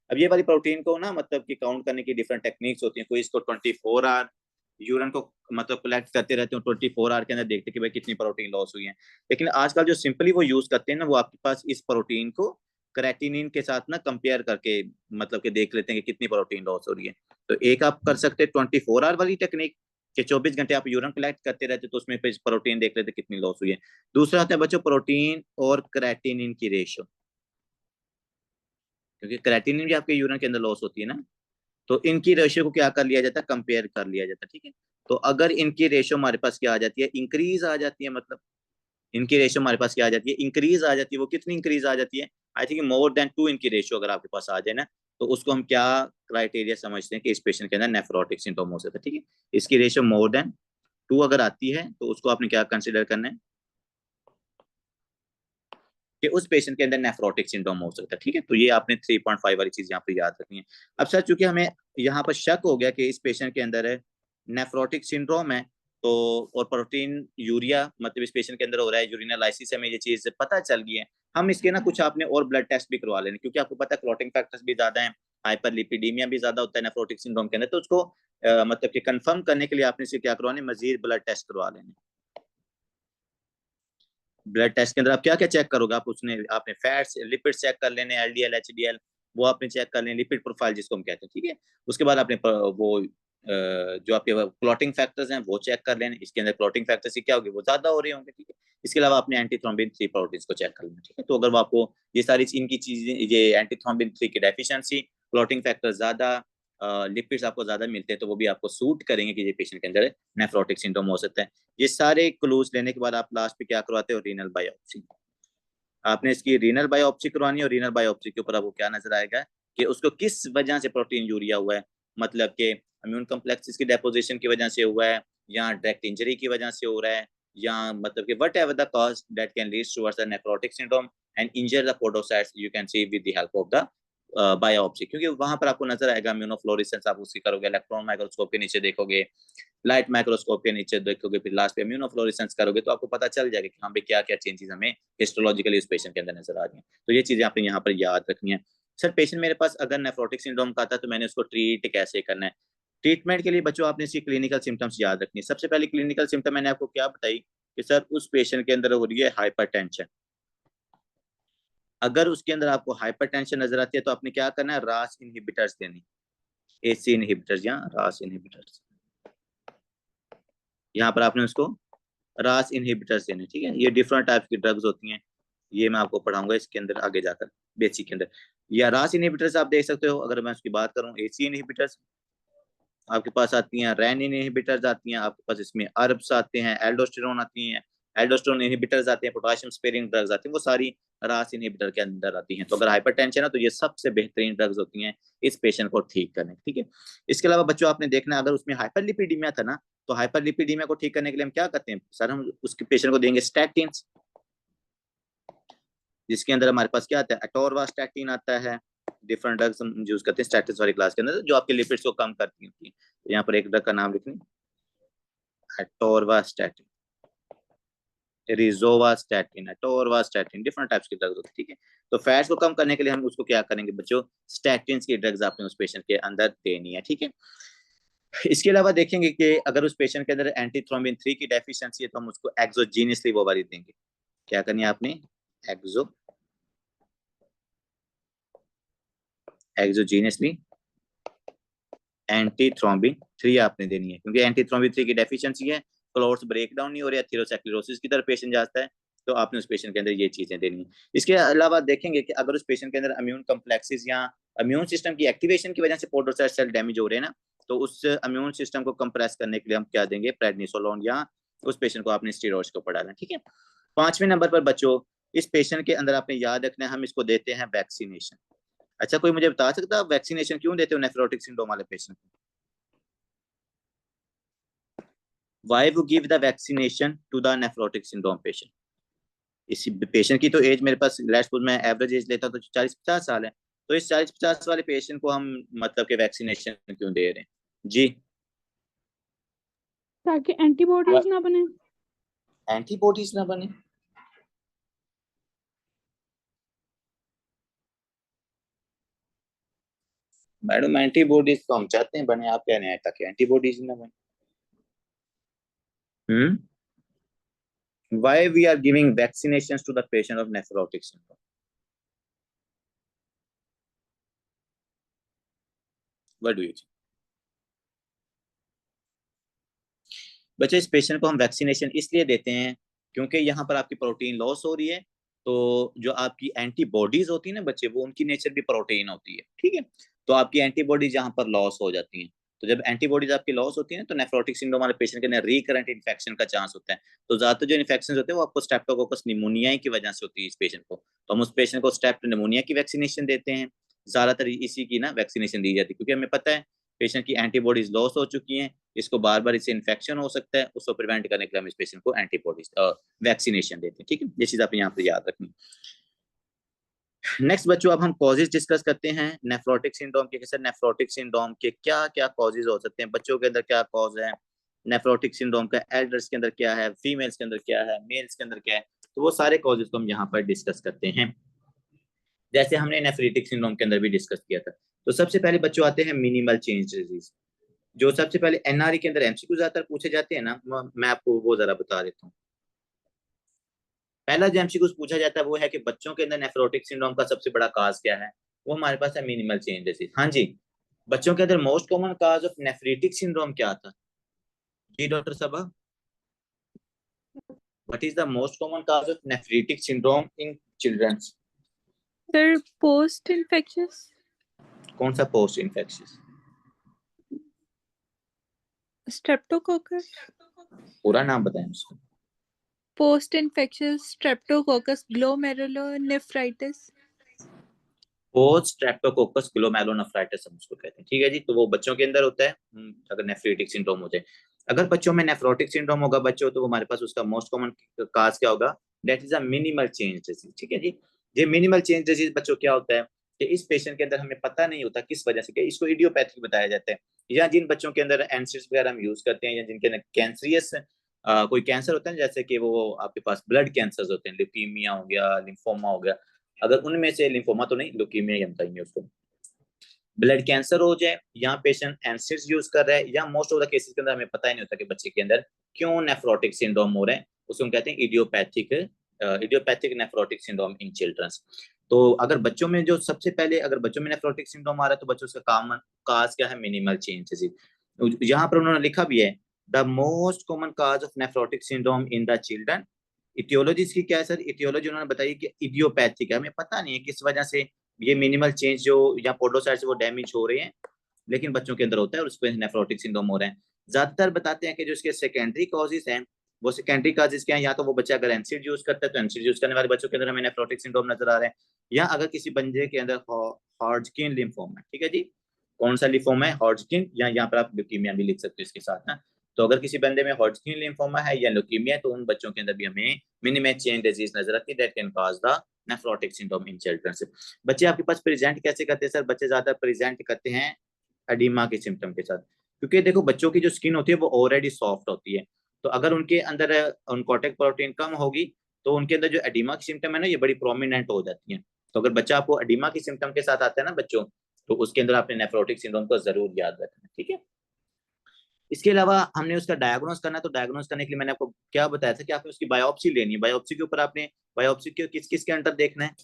अब ये वाली प्रोटीन को ना, मतलब कि काउंट करने की डिफरेंट टेक्निक्स होती हैं। कोई इसको 24 आवर यूरिन को मतलब कलेक्ट करते रहते हो 24 आवर के अंदर, देखते हैं कि भाई कितनी प्रोटीन लॉस हुई है। लेकिन आजकल जो सिंपली वो यूज करते हैं ना, वो आपके पास इस प्रोटीन को क्रेटिनिन के साथ ना कंपेयर करके मतलब कि देख लेते हैं कि कितनी प्रोटीन लॉस हो रही है। तो एक आप कर सकते हैं 24 आवर वाली टेक्निक, कि 24 घंटे आप यूरिन कलेक्ट करते रहते तो उसमें फिर प्रोटीन देख लेते कितनी लॉस हुई है। दूसरा होता है बच्चों प्रोटीन और क्रेटिनिन की रेशो, क्योंकि क्रेटिनिन भी आपके यूरिन के अंदर लॉस होती है ना, तो इनकी रेशियो को क्या कर लिया जाता है, कंपेयर कर लिया जाता है, ठीक है। तो अगर इनकी रेशियो हमारे पास क्या आ जाती है, इंक्रीज आ जाती है, मतलब इनकी रेशियो हमारे पास क्या आ जाती है, इंक्रीज आ जाती है। वो कितनी इंक्रीज आ जाती है, आई थिंक मोर देन 2 इनकी रेशियो अगर आपके पास आ जाए ना, तो उसको हम क्या क्राइटेरिया समझते हैं कि इस पेशेंट के अंदर नेफ्रोटिक सिंड्रोम हो सकता है, ठीक है। इसकी रेशियो मोर देन 2 अगर आती है तो उसको आपने क्या कंसिडर करना है, कि उस पेशेंट के अंदर नेफ्रोटिक सिंड्रोम हो सकता है, ठीक है। तो ये आपने 3.5 वाली चीज यहाँ पे याद रखनी है। अब सर चूंकि हमें यहाँ पर शक हो गया कि इस पेशेंट के अंदर नेफ्रोटिक सिंड्रोम है, तो और प्रोटीन यूरिया मतलब इस पेशेंट के अंदर हो रहा है, यूरिनालाइसिस, हमें ये चीज पता चल गई है, हम इसके ना कुछ आपने और ब्लड टेस्ट भी करवा लेने, क्योंकि आपको पता है क्लॉटिंग फैक्टर्स भी ज्यादा है, हाइपरलिपिडीमिया भी ज्यादा होता है नेफ्रोटिक सिंड्रोम के अंदर, तो उसको मतलब कि कंफर्म करने के लिए आपने इसे क्या करवाने, मजीद ब्लड टेस्ट करवा लेने। ब्लड टेस्ट के अंदर आप क्या क्या चेक करोगे, आप उसने आपने फैट्स लिपिड चेक कर लेने, एलडीएल एचडीएल वो आपने चेक कर लेने, लिपिड प्रोफाइल जिसको हम कहते हैं, ठीक है। उसके बाद आपने वो जो आपके क्लॉटिंग फैक्टर्स हैं वो चेक कर लेने, इसके अंदर क्लॉटिंग फैक्टर्स क्या होगी, वो ज्यादा हो रहे होंगे, ठीक है। इसके अलावा आपने एंटी थ्रोम्बिन 3 प्रोटीन्स को चेक कर लेना, ठीक है। तो अगर वो आपको ये सारी इनकी चीजें, ये एंटी थ्रोम्बिन 3 की डेफिशिएंसी, क्लॉटिंग फैक्टर ज्यादा, लिपिड्स आपको ज्यादा मिलते हैं, तो वो भी आपको सूट करेंगे कि ये पेशेंट के अंदर नेफ्रोटिक सिंड्रोम हो सकता है। ये सारे क्लूज लेने के बाद आप लास्ट पे क्या करवाते हो, रीनल बायोप्सी। आपने इसकी रीनल बायोप्सी करवानी है, और रीनल बायोप्सी के ऊपर आपको क्या नजर आएगा कि उसको किस वजह से प्रोटीन यूरिया हुआ है, मतलब कि इम्यून कम्प्लेक्सेस की डेपोजिशन की वजह से हुआ है, या डायरेक्ट इंजरी की वजह से हो रहा है, या मतलब कि whatever the cause that can lead towards the nephrotic syndrome and injure the podocytes, you can see with the help of the biopsy, क्योंकि वहां पर आपको नजर आएगा इम्यूनोफ्लोरेसेंस, आप उसकी करोगे, इलेक्ट्रॉन माइक्रोस्कोप के नीचे देखोगे, लाइट माइक्रोस्कोप के नीचे देखोगे, फिर लास्ट पे इम्यूनोफ्लोरेसेंस करोगे, तो आपको पता चल जाएगा कि हाँ भाई क्या क्या चेंजेस हमें हिस्टोलॉजिकली उस पेशेंट के अंदर नजर आ रही हैं। तो ये चीजें आपने यहाँ पर याद रखनी है। सर पेशेंट मेरे पास अगर नेफ्रोटिक सिंड्रोम का आता है तो मैंने उसको ट्रीट कैसे करना है। ट्रीटमेंट के लिए बच्चों आपने इसकी क्लिनिकल सिम्टम्स याद रखनी है। सबसे पहले क्लिनिकल सिम्टम मैंने आपको क्या बताई कि सर उस पेशेंट के अंदर हो रही है हाइपरटेंशन। अगर उसके अंदर आपको हाइपरटेंशन नजर आती है तो आपने क्या करना है, रास इनहिबिटर्स देनी, एसी इनहिबिटर्स या रास इनहिबिटर्स, यहाँ पर आपने उसको रास इनहिबिटर्स देने, ठीक है। ये डिफरेंट टाइप की ड्रग्स होती हैं, ये मैं आपको पढ़ाऊंगा इसके अंदर आगे जाकर बेसिक के अंदर। या रास इनहिबिटर्स आप देख सकते हो, अगर मैं उसकी बात करूं, एसी इनहिबिटर्स आपके पास आती हैं, रैन इनहिबिटर्स आती हैं आपके पास, इसमें अरब्स आते हैं, एल्डोस्टेरोन आती हैं, एल्डोस्टेरोन इनहिबिटर्स आते हैं, पोटेशियम स्पेयरिंग ड्रग्स आती हैं, वो सारी रास इनहिबिटर के अंदर आती हैं। तो अगर हाइपरटेंशन है तो ये सबसे बेहतरीन ड्रग्स होती हैं इस पेशेंट को ठीक करने, ठीक है। इसके अलावा बच्चों आपने देखना अगर उसमें हाइपरलिपिडीमिया था ना, तो हाइपरलिपिडीमिया को ठीक करने के लिए हम क्या करते हैं सर, हम उसके पेशेंट को देंगे स्टैटिन्स, जिसके अंदर हमारे पास क्या आता है, अटोरवास्टैटिन आता है। डिफरेंट ड्रग्स हम यूज करते हैं स्टैटिस वाली क्लास के अंदर, जो आपके लिपिड्स को कम करती होती है। तो यहाँ पर एक ड्रग का नाम लिखनी, अटोरवास्टैटिन, रिजोवास्टैटिन, अटोरवास्टैटिन, डिफरेंट टाइप्स की ड्रग्स होती है, ठीक है। तो फैट्स को कम करने के लिए हम उसको क्या करेंगे बच्चों, स्टैटिन्स की ड्रग्स आपने उस पेशेंट के अंदर देनी है, ठीक है। इसके अलावा देखेंगे कि अगर उस पेशेंट के अंदर एंटी थ्रोम्बिन 3 की डेफिशिएंसी है तो हम उसको एक्सोजीनियसली वो वाली देंगे। क्या करनी है आपने, एक्सो एक्सोजीनियसली एंटी थ्रोम्बिन 3 आपने देनी है, क्योंकि एंटी थ्रोम्बिन 3 की डेफिशिएंसी है, क्लॉट्स ब्रेक डाउन नहीं हो रहा है, एथेरोस्क्लेरोसिस की तरफ पेशेंट जाता है, तो आपने उस पेशेंट के अंदर ये चीजें देनी है। इसके अलावा देखेंगे कि अगर उस पेशेंट के अंदर इम्यून कम्प्लेक्सेस या इम्यून सिस्टम की एक्टिवेशन की वजह से पोडोसाइट सेल डैमेज हो रहे हैं ना, तो उस इम्यून सिस्टम को कंप्रेस करने के लिए हम क्या देंगे, प्रेडनिसोलोन, या उस पेशेंट को आपने स्टेरॉइड्स को पढ़ा लेना, ठीक है। 5वें नंबर पर बच्चों इस पेशेंट के अंदर आपने याद रखना है, हम इसको देते हैं वैक्सीनेशन। अच्छा कोई मुझे बता सकता है वैक्सीनेशन क्यों देते हो नेफ्रोटिक सिंड्रोम वाले पेशेंट को? Why you give the vaccination to the nephrotic syndrome patient? इसी पेशेंट की तो एज मेरे पास लेट्स सपोज मैं एवरेज एज लेता हूं तो 40-50 साल है, तो इस 40-50 वाले पेशेंट को हम मतलब के वैक्सीनेशन क्यों दे रहे हैं जी? ताकि एंटीबॉडीज ना बने। एंटीबॉडीज ना बने? मैडम एंटीबॉडीज तो हम चाहते हैं बने, आप कह रहे हैं ताकि एंटीबॉडीज ना बने। Why we are giving vaccinations to the patient of nephrotic syndrome? What do you think? बच्चे इस पेशेंट को हम वैक्सीनेशन इसलिए देते हैं क्योंकि यहाँ पर आपकी प्रोटीन लॉस हो रही है, तो जो आपकी एंटीबॉडीज होती है ना बच्चे, वो उनकी नेचर भी प्रोटीन होती है, ठीक है। तो आपकी एंटीबॉडीज यहाँ पर लॉस हो जाती हैं, तो जब एंटीबॉडीज आपकी लॉस होती है तो नेफ्रोटिक सिंड्रोम वाले पेशेंट के अंदर रिकरेंट इन्फेक्शन का चांस होता है। तो ज्यादातर जो इन्फेक्शन होते हैं वो आपको स्ट्रेप्टोकोकस निमोनिया की वजह से होती है इस पेशेंट को, तो हम उस पेशेंट को स्ट्रेप्टो निमोनिया की वैक्सीनेशन देते हैं। ज्यादातर इसी की ना वैक्सीनेशन दी जाती है, क्योंकि हमें पता है पेशेंट की एंटीबॉडीज लॉस हो चुकी हैं, इसको बार बार इससे इन्फेक्शन हो सकता है, उसको प्रिवेंट करने के लिए हम इस पेशेंट को एंटीबॉडीज वैक्सीनेशन देते हैं, ठीक है। ये चीज आप यहाँ पर याद रखनी। नेक्स्ट बच्चों, अब हम कॉजेज डिस्कस करते हैं नेफ्रोटिक सिंड्रोम के। सर नेफ्रोटिक सिंड्रोम के क्या क्या कॉजेज हो सकते हैं, बच्चों के अंदर क्या कॉज है नेफ्रोटिक सिंड्रोम का, एल्डर्स के अंदर क्या है, फीमेल्स के अंदर क्या है, मेल्स के अंदर क्या है, तो वो सारे कॉजेज को हम यहाँ पर डिस्कस करते हैं, जैसे हमने नेफ्रोटिक सिंड्रोम के अंदर भी डिस्कस किया था। तो सबसे पहले बच्चों आते हैं मिनिमल चेंज डिजीज, जो सबसे पहले एनआरई के अंदर एमसीक्यू ज्यादातर पूछे जाते हैं ना, मैं आपको वो जरा बता देता हूँ। पहला जो एमसीक्यू पूछा जाता है वो है कि बच्चों के अंदर नेफ्रोटिक सिंड्रोम का सबसे बड़ा काज क्या है, वो हमारे पास है मिनिमल चेंज डिजीज। हाँ जी, बच्चों के अंदर most common cause of nephritic syndrome क्या था जी doctor Saba? What is the most common cause of nephritic syndrome in childrens? Sir post infectious. कौन सा पोस्ट इन्फेक्शियस? स्ट्रेप्टोकोकस। पूरा नाम बताएं उसको। Post infectious streptococcus glomerulonephritis. Post streptococcus glomerulonephritis हम उसको कहते हैं, ठीक है जी। तो वो बच्चों के अंदर होता है अगर नेफ्रिटिक सिंड्रोम हो जाए। अगर बच्चों में नेफ्रोटिक सिंड्रोम होगा बच्चों, तो हमारे पास उसका मोस्ट कॉमन काज क्या होगा, that is a minimal change disease, ठीक है जी। ये मिनिमल चेंज डिजीज बच्चों क्या होता है कि इस पेशेंट के अंदर हमें पता नहीं होता किस वजह से, इसको इडियोपैथिक बताया जाता है, या जिन बच्चों के अंदर एंसिड्स वगैरह हम यूज करते हैं, या जिनके अंदर कैंसरियस कोई कैंसर होता है, जैसे कि वो आपके पास ब्लड कैंसर होते हैं, ल्यूकीमिया हो गया, लिम्फोमा हो गया, अगर उनमें से लिम्फोमा तो नहीं, ल्यूकीमिया ही हम कहेंगे उसको, ब्लड कैंसर हो जाए, या पेशेंट एंसिड्स यूज कर रहा है, या मोस्ट ऑफ द केसेस के अंदर हमें पता ही नहीं होता कि बच्चे के अंदर क्यों नेफ्रोटिक सिंड्रोम हो रहा है, उसको हम कहते हैं idiopathic nephrotic syndrome in childrens. तो अगर बच्चों में जो सबसे पहले अगर बच्चों में नेफ्रोटिक सिंड्रोम आ रहा है, तो बच्चों का कॉमन काज क्या है, मिनिमल चेंज। यहाँ पर उन्होंने लिखा भी है the most common cause of nephrotic syndrome in the children. Aetiology इसकी क्या है सर? इटियोलॉजी उन्होंने बताई कि इडियोपैथिक है, हमें पता नहीं है किस वजह से ये मिनिमल चेंज जो या पोडोसाइट्स वो डैमेज हो रहे हैं, लेकिन बच्चों के अंदर होता है और उसको नेफ्रोटिक सिंड्रोम हो रहा है। ज्यादातर बताते हैं कि जो इसके सेकेंडरी कॉजेज हैं, वो सेकेंडरी कॉजेज क्या है, या तो वो बच्चा अगर एनसिड यूज करता है तो एनसिड यूज करने वाले बच्चों के अंदर हमें नेफ्रोटिक सिंड्रोम नजर आ रहा है, या अगर किसी बंदे के अंदर हॉड्जकिन लिम्फोमा है, ठीक है जी, कौन सा लिम्फोमा है, हॉड्जकिन, या यहाँ पर आप ल्यूकीमिया भी लिख सकते हो इसके साथ ना। तो अगर किसी बंदे में हॉड्जकिन लिम्फोमा है या ल्यूकीमिया है, तो उन बच्चों के अंदर भी हमें मिनिमल चेन डिजीज नजर आती है, that can cause the nephrotic syndrome in children. बच्चे आपके पास प्रेजेंट कैसे करते हैं सर? बच्चे ज्यादा प्रेजेंट करते हैं एडिमा के सिम्टम के साथ, क्योंकि देखो बच्चों की जो स्किन होती है वो ऑलरेडी सॉफ्ट होती है, तो अगर उनके अंदर ऑनकोटिक प्रोटीन कम होगी, तो उनके अंदर जो एडिमा की सिम्टम है ना, ये बड़ी प्रोमिनेंट हो जाती है। तो अगर बच्चा आपको एडिमा की सिम्टम के साथ आता है ना बच्चों, तो उसके अंदर आपने नेफ्रोटिक सिंड्रोम को जरूर याद रखना, ठीक है। इसके अलावा हमने उसका डायग्नोस करना, तो डायग्नोस करने के लिए मैंने आपको क्या बताया था कि आपने उसकी बायोप्सी लेनी है। बायोप्सी के ऊपर आपने बायोप्सी के किस किस के अंदर देखना है,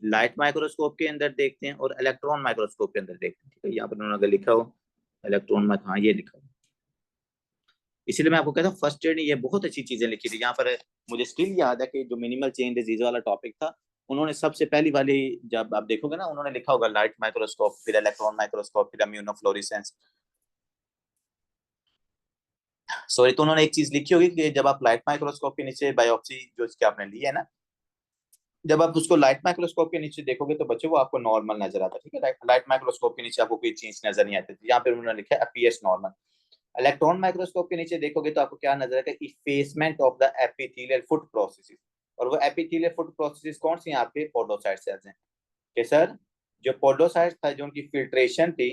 लाइट माइक्रोस्कोप के अंदर देखते हैं और इलेक्ट्रॉन माइक्रोस्कोप के अंदर देखते हैं, ठीक है। यहाँ पर उन्होंने लिखा हो इलेक्ट्रॉन में, हाँ ये लिखा हो, इसीलिए मैं आपको कहता हूँ फर्स्ट एड ये बहुत अच्छी चीजें लिखी थी। यहाँ पर मुझे स्टिल याद है कि जो मिनिमल चेन डिजीज वाला टॉपिक था, उन्होंने सबसे पहली वाली, जब आप देखोगे ना, उन्होंने लिखा होगा लाइट माइक्रोस्कोप, फिर इलेक्ट्रॉन माइक्रोस्कोप, फिर इम्यूनोफ्लोरेसेंस, सॉरी, तो उन्होंने एक चीज लिखी होगी कि जब आप लाइट माइक्रोस्कोप के नीचे बायोप्सी जो इसकी आपने ली है ना, जब आप उसको लाइट माइक्रोस्कोप के नीचे देखोगे तो बच्चों वो आपको नॉर्मल नजर आता है, ठीक है। लाइट माइक्रोस्कोप के नीचे आपको कोई चीज नजर नहीं आती थी, यहाँ पे उन्होंने लिखा है अपीयर्स नॉर्मल। इलेक्ट्रॉन माइक्रोस्कोप के नीचे देखोगे तो आपको क्या नजर आएगा, effacement of the epithelial foot processes, और वो एपिथेलियल फुट प्रोसेसेस कौन सी हैं आपके? पोडोसाइट सेल्स हैं कि सर जो पोडोसाइट था, जो उनकी फिल्ट्रेशन थी,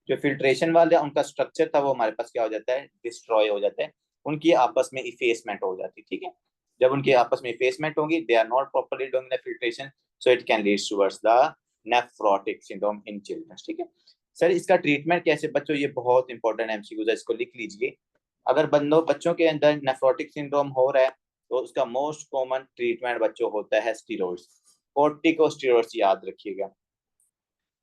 जो फिल्ट्रेशन वाले उनका स्ट्रक्चर था, वो हमारे पास क्या हो जाता है, डिस्ट्रॉय हो जाता है, उनकी आपस में इफेसमेंट हो जाती है, ठीक है। जब उनकी आपस में इफेसमेंट होगी, they are not properly doing the filtration, so it can lead towards the nephrotic syndrome in children, ठीक है। सर इसका ट्रीटमेंट कैसे बच्चों, ये बहुत इंपॉर्टेंट एमसीक्यू है, इसको लिख लीजिए। अगर बच्चों के अंदर नेफ्रोटिक सिंड्रोम हो रहा है तो उसका मोस्ट कॉमन ट्रीटमेंट बच्चों होता है स्टीरॉइड्स, कॉर्टिकोस्टेरॉइड्स, याद रखिएगा,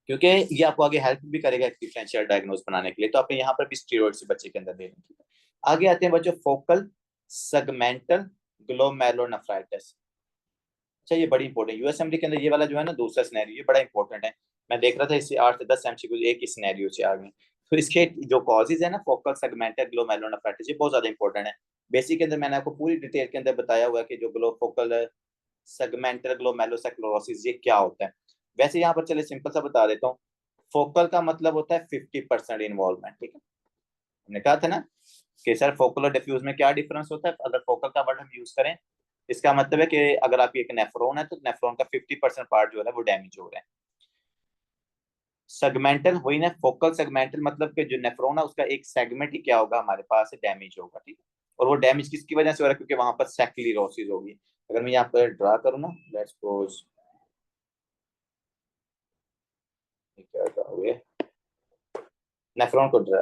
क्योंकि ये आपको आगे हेल्प भी करेगा एक डिफरेंशियल डायग्नोज बनाने के लिए। तो आपने यहाँ पर भी स्टीरॉइड्स बच्चे के अंदर दे देंगे। आगे आते हैं बच्चों फोकल सेगमेंटल ग्लोमेरुलोनेफ्राइटिस। अच्छा ये बड़ी इंपॉर्टेंट, यूएसएमडी के अंदर ये वाला जो है ना दूसरा सिनेरियो, ये बड़ा इंपॉर्टेंट है। मैं देख रहा था इससे 8 से 10 एमसीक्यू एक ही सिनेरियो से आ गए। तो इसके जो कॉजेज है ना फोकल सेगमेंटल ग्लोमेरुलोनेफ्राइटिस, ये बहुत ज्यादा इंपॉर्टेंट है। बेसिक के अंदर मैंने आपको पूरी डिटेल के अंदर बताया हुआ है कि जो फोकल सेगमेंटल ग्लोमेरुलोसेक्लोरोसिस ये क्या होता है। वैसे यहाँ पर चले सिंपल सा बता देता हूँ। फोकल का मतलब होता है 50% इन्वॉल्वमेंट, ठीक है। हमने कहा था ना कि सर फोकल और डिफ्यूज में क्या डिफरेंस होता है। अगर फोकल का वर्ड हम यूज करें, इसका मतलब है कि अगर आपकी एक नेफ्रॉन है तो नेफ्रॉन का 50% पार्ट जो है वो डैमेज हो रहा है। सेगमेंटल वही ना, फोकल सेगमेंटल मतलब कि जो नेफ्रॉन है उसका एक सेगमेंट ही क्या होगा हमारे पास डैमेज होगा, ठीक है। और वो डैमेज किसकी वजह से हो रहा है, क्योंकि वहां पर सेक्लेरोसिस होगी। अगर मैं यहाँ पर ड्रा करूँ ना, लेट्स सपोज क्या ड्रा हुए, नेफ्रॉन को ड्रा,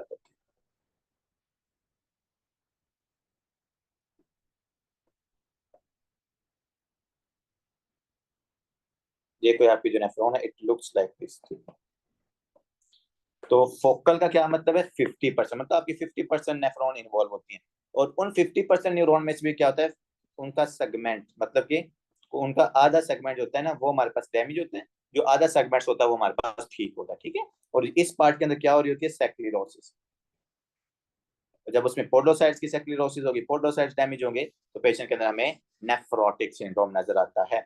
ये कोई आपकी जो नेफ्रॉन है इट लुक्स लाइक दिस। तो फोकल का क्या मतलब है 50%, मतलब आपकी 50% नेफ्रॉन इन्वॉल्व होती हैं। और उन 50% न्यूरॉन में से भी क्या होता है, उनका सेगमेंट मतलब कि उनका आधा सेगमेंट जो होता है ना वो हमारे पास डैमेज होते हैं, जो आधा सेगमेंट होता है वो हमारे पास ठीक होता है, ठीक है। और इस पार्ट के अंदर क्या हो रही होती है सेक्लेरोसिस। जब उसमें पोडोसाइट्स की सेक्लेरोसिस होगी, पोडोसाइट्स डैमेज होंगे, तो पेशेंट के अंदर हमें नेफ्रोटिक सिंड्रोम नजर आता है।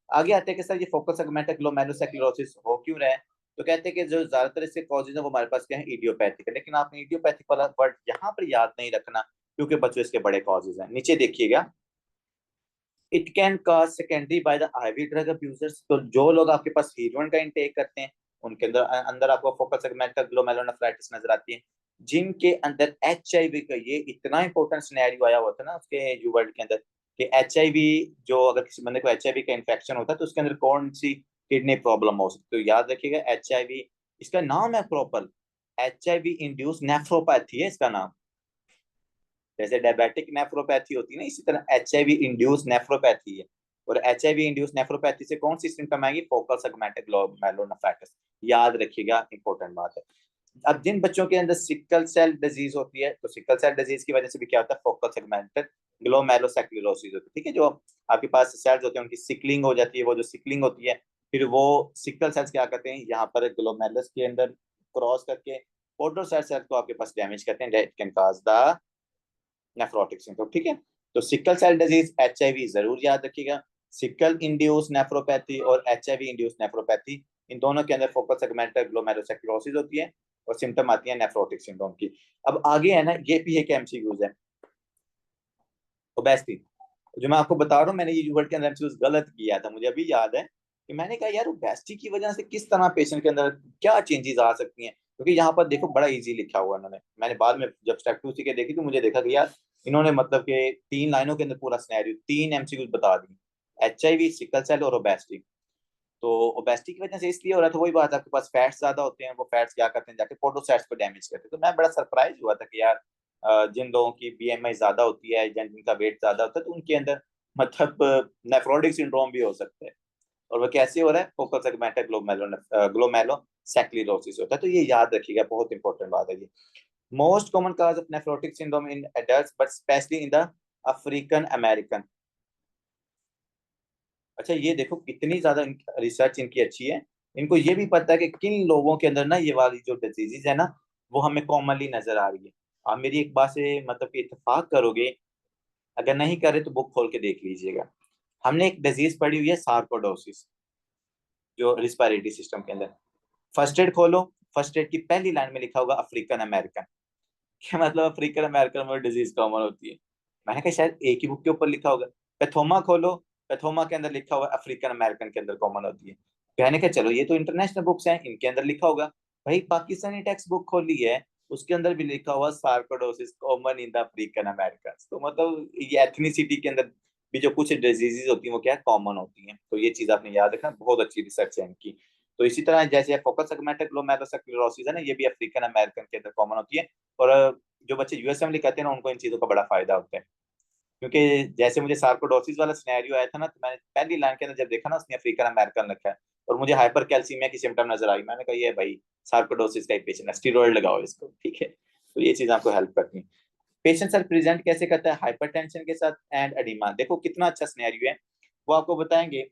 आगे आते हैं कि सर ये फोकल सेगमेंटल ग्लोमेरुलोसेक्लेरोसिस हो क्यों रहा है। तो कहते हैं कि जो ज्यादातर इसके कॉजेज है वो हमारे पास क्या है इडियोपैथिक है, लेकिन आपने इडियोपैथिक वाला वर्ड यहाँ पर याद नहीं रखना, क्योंकि बच्चों इसके बड़े कॉजेज हैं। नीचे देखिएगा, it can cause secondary by the IV drug abusers. तो जो लोग आपके पास हीरोइन का इंटेक करते हैं उनके अंदर अंदर आपको फोकल सेगमेंटल ग्लोमेरुलोनेफ्राइटिस नजर आती है। जिनके अंदर एचआईवी का, ये इतना इंपॉर्टेंट सिनेरियो आया हुआ था ना उसके यू वर्ल्ड के अंदर, कि एचआईवी जो अगर किसी बंदे को एचआईवी का इन्फेक्शन होता है तो उसके अंदर कौन सी किडनी प्रॉब्लम हो सकती है। तो याद रखिएगा एचआईवी, इसका नाम है प्रॉपर एचआईवी इंड्यूस नेफ्रोपैथी है इसका नाम। जैसे डायबिटिक नेफ्रोपैथी होती है ना, इसी तरह एचआईवी इंड्यूस नेफ्रोपैथी है। और एचआईवी इंड्यूस नेफ्रोपैथी से कौन सी सिम्टम आएगी, फोकल सेगमेंटल ग्लोमेरुलोनेफ्राइटिस। याद रखिएगा इंपॉर्टेंट बात है। अब जिन बच्चों के अंदर सिकल सेल डिजीज होती है, तो सिकल सेल डिजीज की वजह से भी क्या होता है फोकल सेगमेंटल ग्लोमेरुलोसेक्लेरोसिस होती है, ठीक है। जो आपके पास सेल्स होते हैं उनकी सिकलिंग हो जाती है, वो जो सिकलिंग होती है फिर वो सिकल सेल्स क्या करते हैं यहाँ पर ग्लोमेरुलस के अंदर क्रॉस करके पोडोसाइट सेल को आपके पास डैमेज करते हैं, that can cause the nephrotic syndrome, ठीक है। तो सिकल सेल डिजीज एचआईवी जरूर याद रखिएगा। सिकल इंड्यूस नेफ्रोपैथी और एचआईवी इंड्यूस नेफ्रोपैथी, इन दोनों के अंदर फोकल सेगमेंटल ग्लोमेरुलोसेक्लेरोसिस होती है और सिम्टम आती है नेफ्रोटिक सिंड्रोम की। अब आगे है ना, ये भी एक एमसीक्यूज है, ओबेसिटी। जो मैं आपको बता रहा हूँ, मैंने ये यूवर्ड के अंदर एमसीक्यूज गलत किया था, मुझे अभी याद है कि मैंने कहा यार ओबेसिटी की वजह से किस तरह पेशेंट के अंदर क्या चेंजेस आ सकती हैं, क्योंकि यहाँ पर देखो बड़ा इजी लिखा हुआ है उन्होंने। मैंने बाद में जब स्टेप 2 के देखी तो मुझे देखा कि यार इन्होंने मतलब कि 3 लाइनों के अंदर पूरा सिनेरियो 3 एमसीक्यूज बता दी, एचआईवी, सिकल सेल और ओबेसिटी। तो ओबेसिटी की वजह से इसलिए हो रहा था, वही बात, आपके पास फैट्स ज्यादा होते हैं, वो फैट्स क्या करते हैं जाके पोडोसाइट्स को डैमेज करते हैं। तो मैं बड़ा सरप्राइज हुआ था कि यार जिन लोगों की बीएमआई ज्यादा होती है, जिनका वेट ज्यादा होता है, तो उनके अंदर मतलब नेफ्रोटिक सिंड्रोम भी हो सकता है। और वो कैसे हो रहा है, फोकल सेगमेंटल ग्लोमेरुलोसेक्लेरोसिस होता है। तो ये याद रखिएगा, बहुत इंपॉर्टेंट बात है ये। Most common cause of nephrotic syndrome in adults but specially in the African American. अच्छा ये देखो कितनी ज्यादा रिसर्च इनकी अच्छी है। इनको ये भी पता है कि किन लोगों के अंदर ना ये वाली जो डिजीजेज है ना वो हमें कॉमनली नजर आ रही है। आप मेरी एक बात से मतलब कि इत्तेफाक करोगे, अगर नहीं करे तो बुक खोल के देख लीजिएगा। हमने एक डिजीज पढ़ी हुई है सार्कोडोसिस, जो रिस्पायरेटरी सिस्टम के अंदर। फर्स्ट एड खोलो, फर्स्ट एड की पहली लाइन में लिखा होगा अफ्रीकन अमेरिकन। क्या मतलब अफ्रीकन अमेरिकन में डिजीज कॉमन होती है। मैंने कहा शायद एक ही बुक के ऊपर लिखा होगा। पैथोमा खोलो, पैथोमा के अंदर लिखा हुआ अफ्रीकन अमेरिकन के अंदर कॉमन होती है। मैंने कहा चलो ये तो इंटरनेशनल बुक्स हैं, इनके अंदर लिखा होगा। भाई पाकिस्तानी टेक्स्ट बुक खोली है, उसके अंदर भी लिखा हुआ sarcoidosis common in the African American. तो मतलब ये एथनिसिटी के अंदर भी जो कुछ डिजीजेज होती हैं वो क्या कॉमन होती हैं। तो ये चीज आपने याद रखना, बहुत अच्छी रिसर्च है इनकी। तो इसी तरह जैसे फोकल सेगमेंटल ग्लोमेरुलोसेक्लेरोसिस है ना, ये भी अफ्रीकन अमेरिकन के अंदर कॉमन होती है। और जो बच्चे यूएस फैमिली कहते हैं ना, उनको इन चीजों का बड़ा फायदा होता है। क्योंकि जैसे मुझे सार्कोडोसिस वाला सिनेरियो आया था ना, तो मैंने पहली लाइन के अंदर जब देखा ना, उसने अफ्रीकन अमेरिकन लिखा है और मुझे हाइपर कैल्सीमिया की सिम्टम नजर आई, मैंने कहा ये भाई सार्कोडोसिस का ही पेशेंट है, स्टीरॉयड लगाओ इसको, ठीक है। तो ये चीज आपको हेल्प करती है। पेशेंट सर प्रेजेंट कैसे करता है, हाइपरटेंशन के साथ एंड एडिमा। देखो कितना अच्छा सिनेरियो है, वो आपको बताएंगे।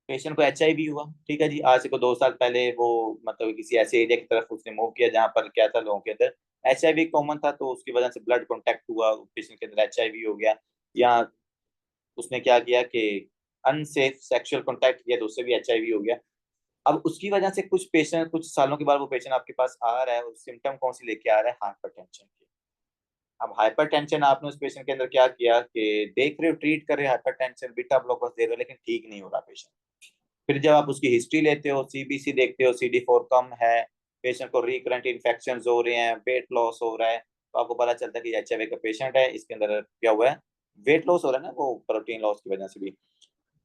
पेशेंट को एचआईवी हुआ, ठीक है जी, आज से को 2 साल पहले वो मतलब किसी ऐसे एरिया की तरफ उसने मूव किया जहां पर क्या था, लोगों के अंदर एचआईवी कॉमन था, तो उसकी वजह से ब्लड कॉन्टैक्ट हुआ, पेशेंट के अंदर एचआईवी हो गया। या उसने क्या किया कि अनसेफ सेक्सुअल कॉन्टैक्ट किया, तो उससे भी एचआईवी हो गया। अब उसकी वजह से कुछ पेशेंट, कुछ सालों के बाद वो पेशेंट आपके पास आ रहा है, और सिम्टम कौन सी लेके आ रहा है, हाइपरटेंशन के। अब हाइपरटेंशन आपने उस पेशेंट के अंदर क्या किया कि देख रहे हो, ट्रीट कर रहे हो, हाइपरटेंशन बीटा ब्लॉकर्स दे रहे हो, लेकिन ठीक नहीं हो रहा पेशेंट। फिर जब आप उसकी हिस्ट्री लेते हो, सीबीसी देखते हो, CD4 कम है, पेशेंट को रिकरेंट इन्फेक्शन हो रहे हैं, वेट लॉस हो रहा है, तो आपको पता चलता है कि एचआईवी का पेशेंट है। इसके अंदर क्या हुआ है, वेट लॉस हो रहा है ना, वो प्रोटीन लॉस की वजह से भी।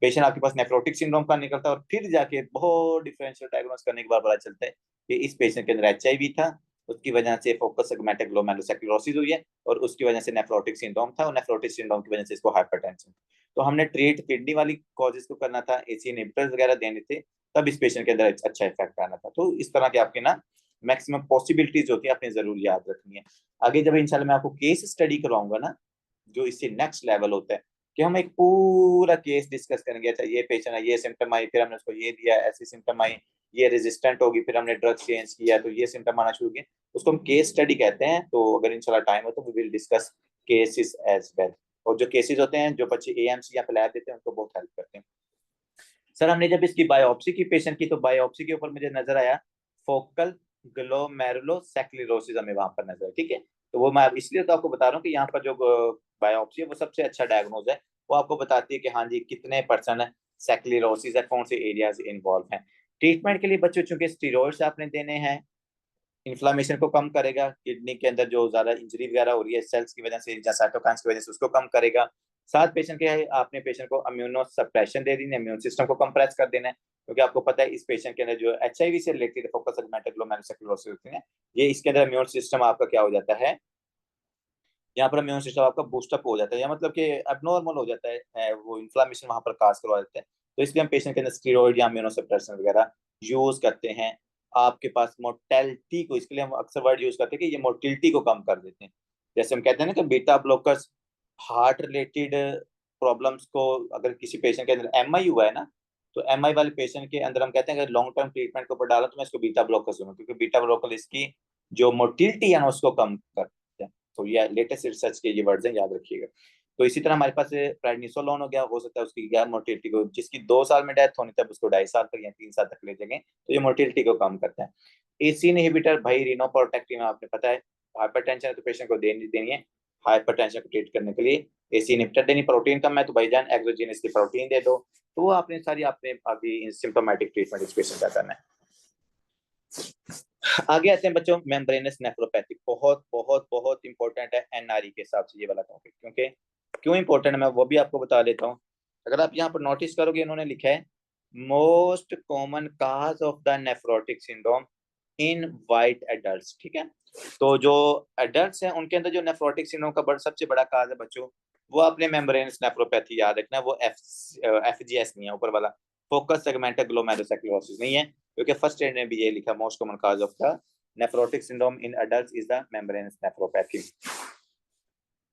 पेशेंट आपके पास नेफ्रोटिक सिंड्रोम का निकलता है, और फिर जाके बहुत डिफरेंशियल डायग्नोस करने के बाद पता चलता है कि इस पेशेंट के अंदर एचआईवी था, उसकी वजह से फोकस सेगमेंटल ग्लोमेरुलोसेक्लेरोसिस हुई है, और उसकी वजह से नेफ्रोटिक सिंड्रोम था, और नेफ्रोटिक सिंड्रोम की वजह से इसको हाइपरटेंशन। तो हमने ट्रीट किडनी वाली कॉजेज को करना था, एसी इनहिबिटर्स वगैरह देने थे, तब इस पेशेंट के अंदर अच्छा इफेक्ट आना था। तो इस तरह के आपके ना मैक्सिमम पॉसिबिलिटीज होती है, आपने जरूर याद रखनी है। आगे जब इंशाल्लाह मैं आपको केस स्टडी करवाऊंगा ना, जो इससे नेक्स्ट लेवल होता है, कि हम एक पूरा केस डिस्कस करेंगे। अच्छा ये पेशेंट है, ये सिम्टम आई, फिर हमने उसको ये दिया, ऐसी सिम्टम आई, ये रेजिस्टेंट होगी, फिर हमने ड्रग चेंज किया तो ये सिम्टम आना शुरू किया, उसको हम केस स्टडी कहते हैं। तो अगर इंशाल्लाह टाइम हो तो we will discuss cases as well. और जो केसेस होते हैं, जो बच्चे एएमसी या लैब देते हैं, उनको बहुत हेल्प करते हैं। सर हमने जब इसकी बायोप्सी की पेशेंट की, तो बायोप्सी के ऊपर मुझे नजर आया फोकल ग्लोमेरुलोसेक्लेरोसिस, हमें वहां पर नजर है, ठीक है। तो वो मैं इसलिए तो आपको बता रहा हूँ कि यहाँ पर जो बायोप्सी है वो सबसे अच्छा डायग्नोज है। वो आपको बताती है कि हाँ जी कितने परसेंट सेक्लेरोसिस है, कौन से एरियाज इन्वॉल्व हैं। ट्रीटमेंट के लिए बच्चों चूंकि स्टीरॉइड्स आपने देने हैं, इन्फ्लामेशन को कम करेगा, किडनी के अंदर जो ज्यादा इंजरी वगैरह हो रही है सेल्स की वजह से या साइटोकाइन्स की वजह से, उसको कम करेगा। साथ पेशेंट के आपने पेशेंट को इम्यूनो सप्रेशन दे देनी है, इम्यून सिस्टम को कंप्रेस कर देना है, क्योंकि आपको पता है इस पेशेंट के अंदर जो एचआईवी से रिलेटेड फोकस सेगमेंटल ग्लोमेरुलोसेक्लेरोसिस होती है, ये इसके अंदर इम्यून सिस्टम आपका क्या हो जाता है, यहाँ पर इम्यून सिस्टम आपका बूस्टअप हो जाता है, या मतलब कि अबनॉर्मल हो जाता है, वो इन्फ्लामेशन वहां पर काज करवा देते हैं। तो इसलिए हम पेशेंट के अंदर स्टीरॉइड या इम्यूनोसप्रेशन वगैरह यूज करते हैं। आपके पास मोर्टेलिटी को, इसके लिए हम अक्सर वर्ड यूज करते हैं कि ये मोर्टिलिटी को कम कर देते हैं। जैसे हम कहते हैं ना कि beta blockers heart related problems को, अगर किसी पेशेंट के अंदर एमआई हुआ है ना, तो एमआई वाले पेशेंट के अंदर हम कहते हैं अगर लॉन्ग टर्म ट्रीटमेंट के ऊपर डाला तो मैं इसको बीटा ब्लॉकर्स दूंगा, क्योंकि बीटा ब्लॉकर इसकी जो मोर्टिलिटी है ना उसको कम करते हैं। तो ये लेटेस्ट रिसर्च के ये वर्ड्स हैं, याद रखिएगा। तो इसी तरह हमारे पास प्रेडनिसोलोन हो गया, हो सकता है उसकी क्या मोर्टिलिटी को, जिसकी 2 साल में डेथ होनी तब उसको 2.5 साल तक या 3 साल तक ले जाएंगे, तो ये मोर्टिलिटी को कम करता है। एसी इनहिबिटर भाई रीनोप्रोटेक्टिव आपने पता है, हाइपरटेंशन है तो पेशेंट को देनी देनी है। हाइपरटेंशन को ट्रीट करने के लिए एसी इनहिबिटर देनी, प्रोटीन कम है तो भाईजान एक्सोजीनस की प्रोटीन दे दो। तो वो आपने सारी आपने अभी सिम्टोमेटिक ट्रीटमेंट इस पेशेंट का करना है। आगे आते हैं बच्चों, मेम्ब्रेनस नेफ्रोपैथी, बहुत बहुत बहुत इंपॉर्टेंट है एनआरई के हिसाब से ये वाला टॉपिक, क्योंकि क्यों इंपॉर्टेंट है मैं वो भी आपको बता देता हूँ। अगर आप यहाँ पर नोटिस करोगे, इन्होंने लिखा है most common cause of the nephrotic syndrome in white adults, ठीक है। तो जो एडल्ट्स हैं उनके अंदर जो नेफ्रोटिक सिंड्रोम का सबसे बड़ा काज है बच्चों, वो अपने मेम्ब्रेनस नेफ्रोपैथी याद रखना है। वो एफजीएस नहीं है ऊपर वाला, फोकस सेगमेंटल ग्लोमेरुलोसेक्लेरोसिस नहीं है, क्योंकि फर्स्ट एड में भी ये लिखा most common cause of the nephrotic syndrome in adults is the membranous nephropathy.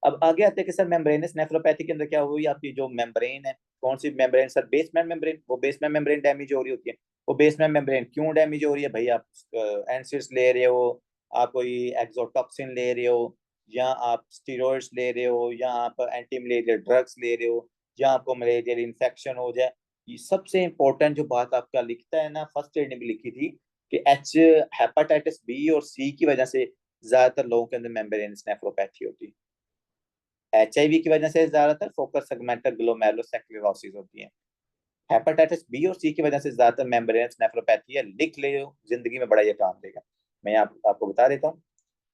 अब आगे आते हैं कि सर मेम्ब्रेनस नेफ्रोपैथी के अंदर क्या हुई, आपकी जो मेम्ब्रेन है, कौन सी मेम्ब्रेन सर, बेसमेंट मेम्ब्रेन। वो बेसमेंट मेम्ब्रेन डैमेज हो रही होती है। वो बेसमेंट मेम्ब्रेन क्यों डैमेज हो रही है भाई, आप एनसिड्स ले रहे हो, आप कोई एक्सोटॉक्सिन ले रहे हो, या आप स्टीरॉइड्स ले रहे हो, या आप एंटी मलेरियल ड्रग्स ले रहे हो, या आपको मलेरियल इन्फेक्शन हो जाए। ये सबसे इंपॉर्टेंट जो बात आपका लिखता है ना, फर्स्ट एड ने भी लिखी थी कि एच हेपाटाइटिस बी और सी की वजह से ज्यादातर लोगों के अंदर मेम्ब्रेनस नेफ्रोपैथी होती है। एचआईवी की वजह से ज्यादातर फोकस सेगमेंटल ग्लोमेरुलोसेक्लेरोसिस होती है। हेपेटाइटिस बी और सी की वजह से ज्यादातर मेम्ब्रेनस नेफ्रोपैथी है। लिख ले, जिंदगी में बड़ा ये काम देगा। मैं आपको बता देता हूँ,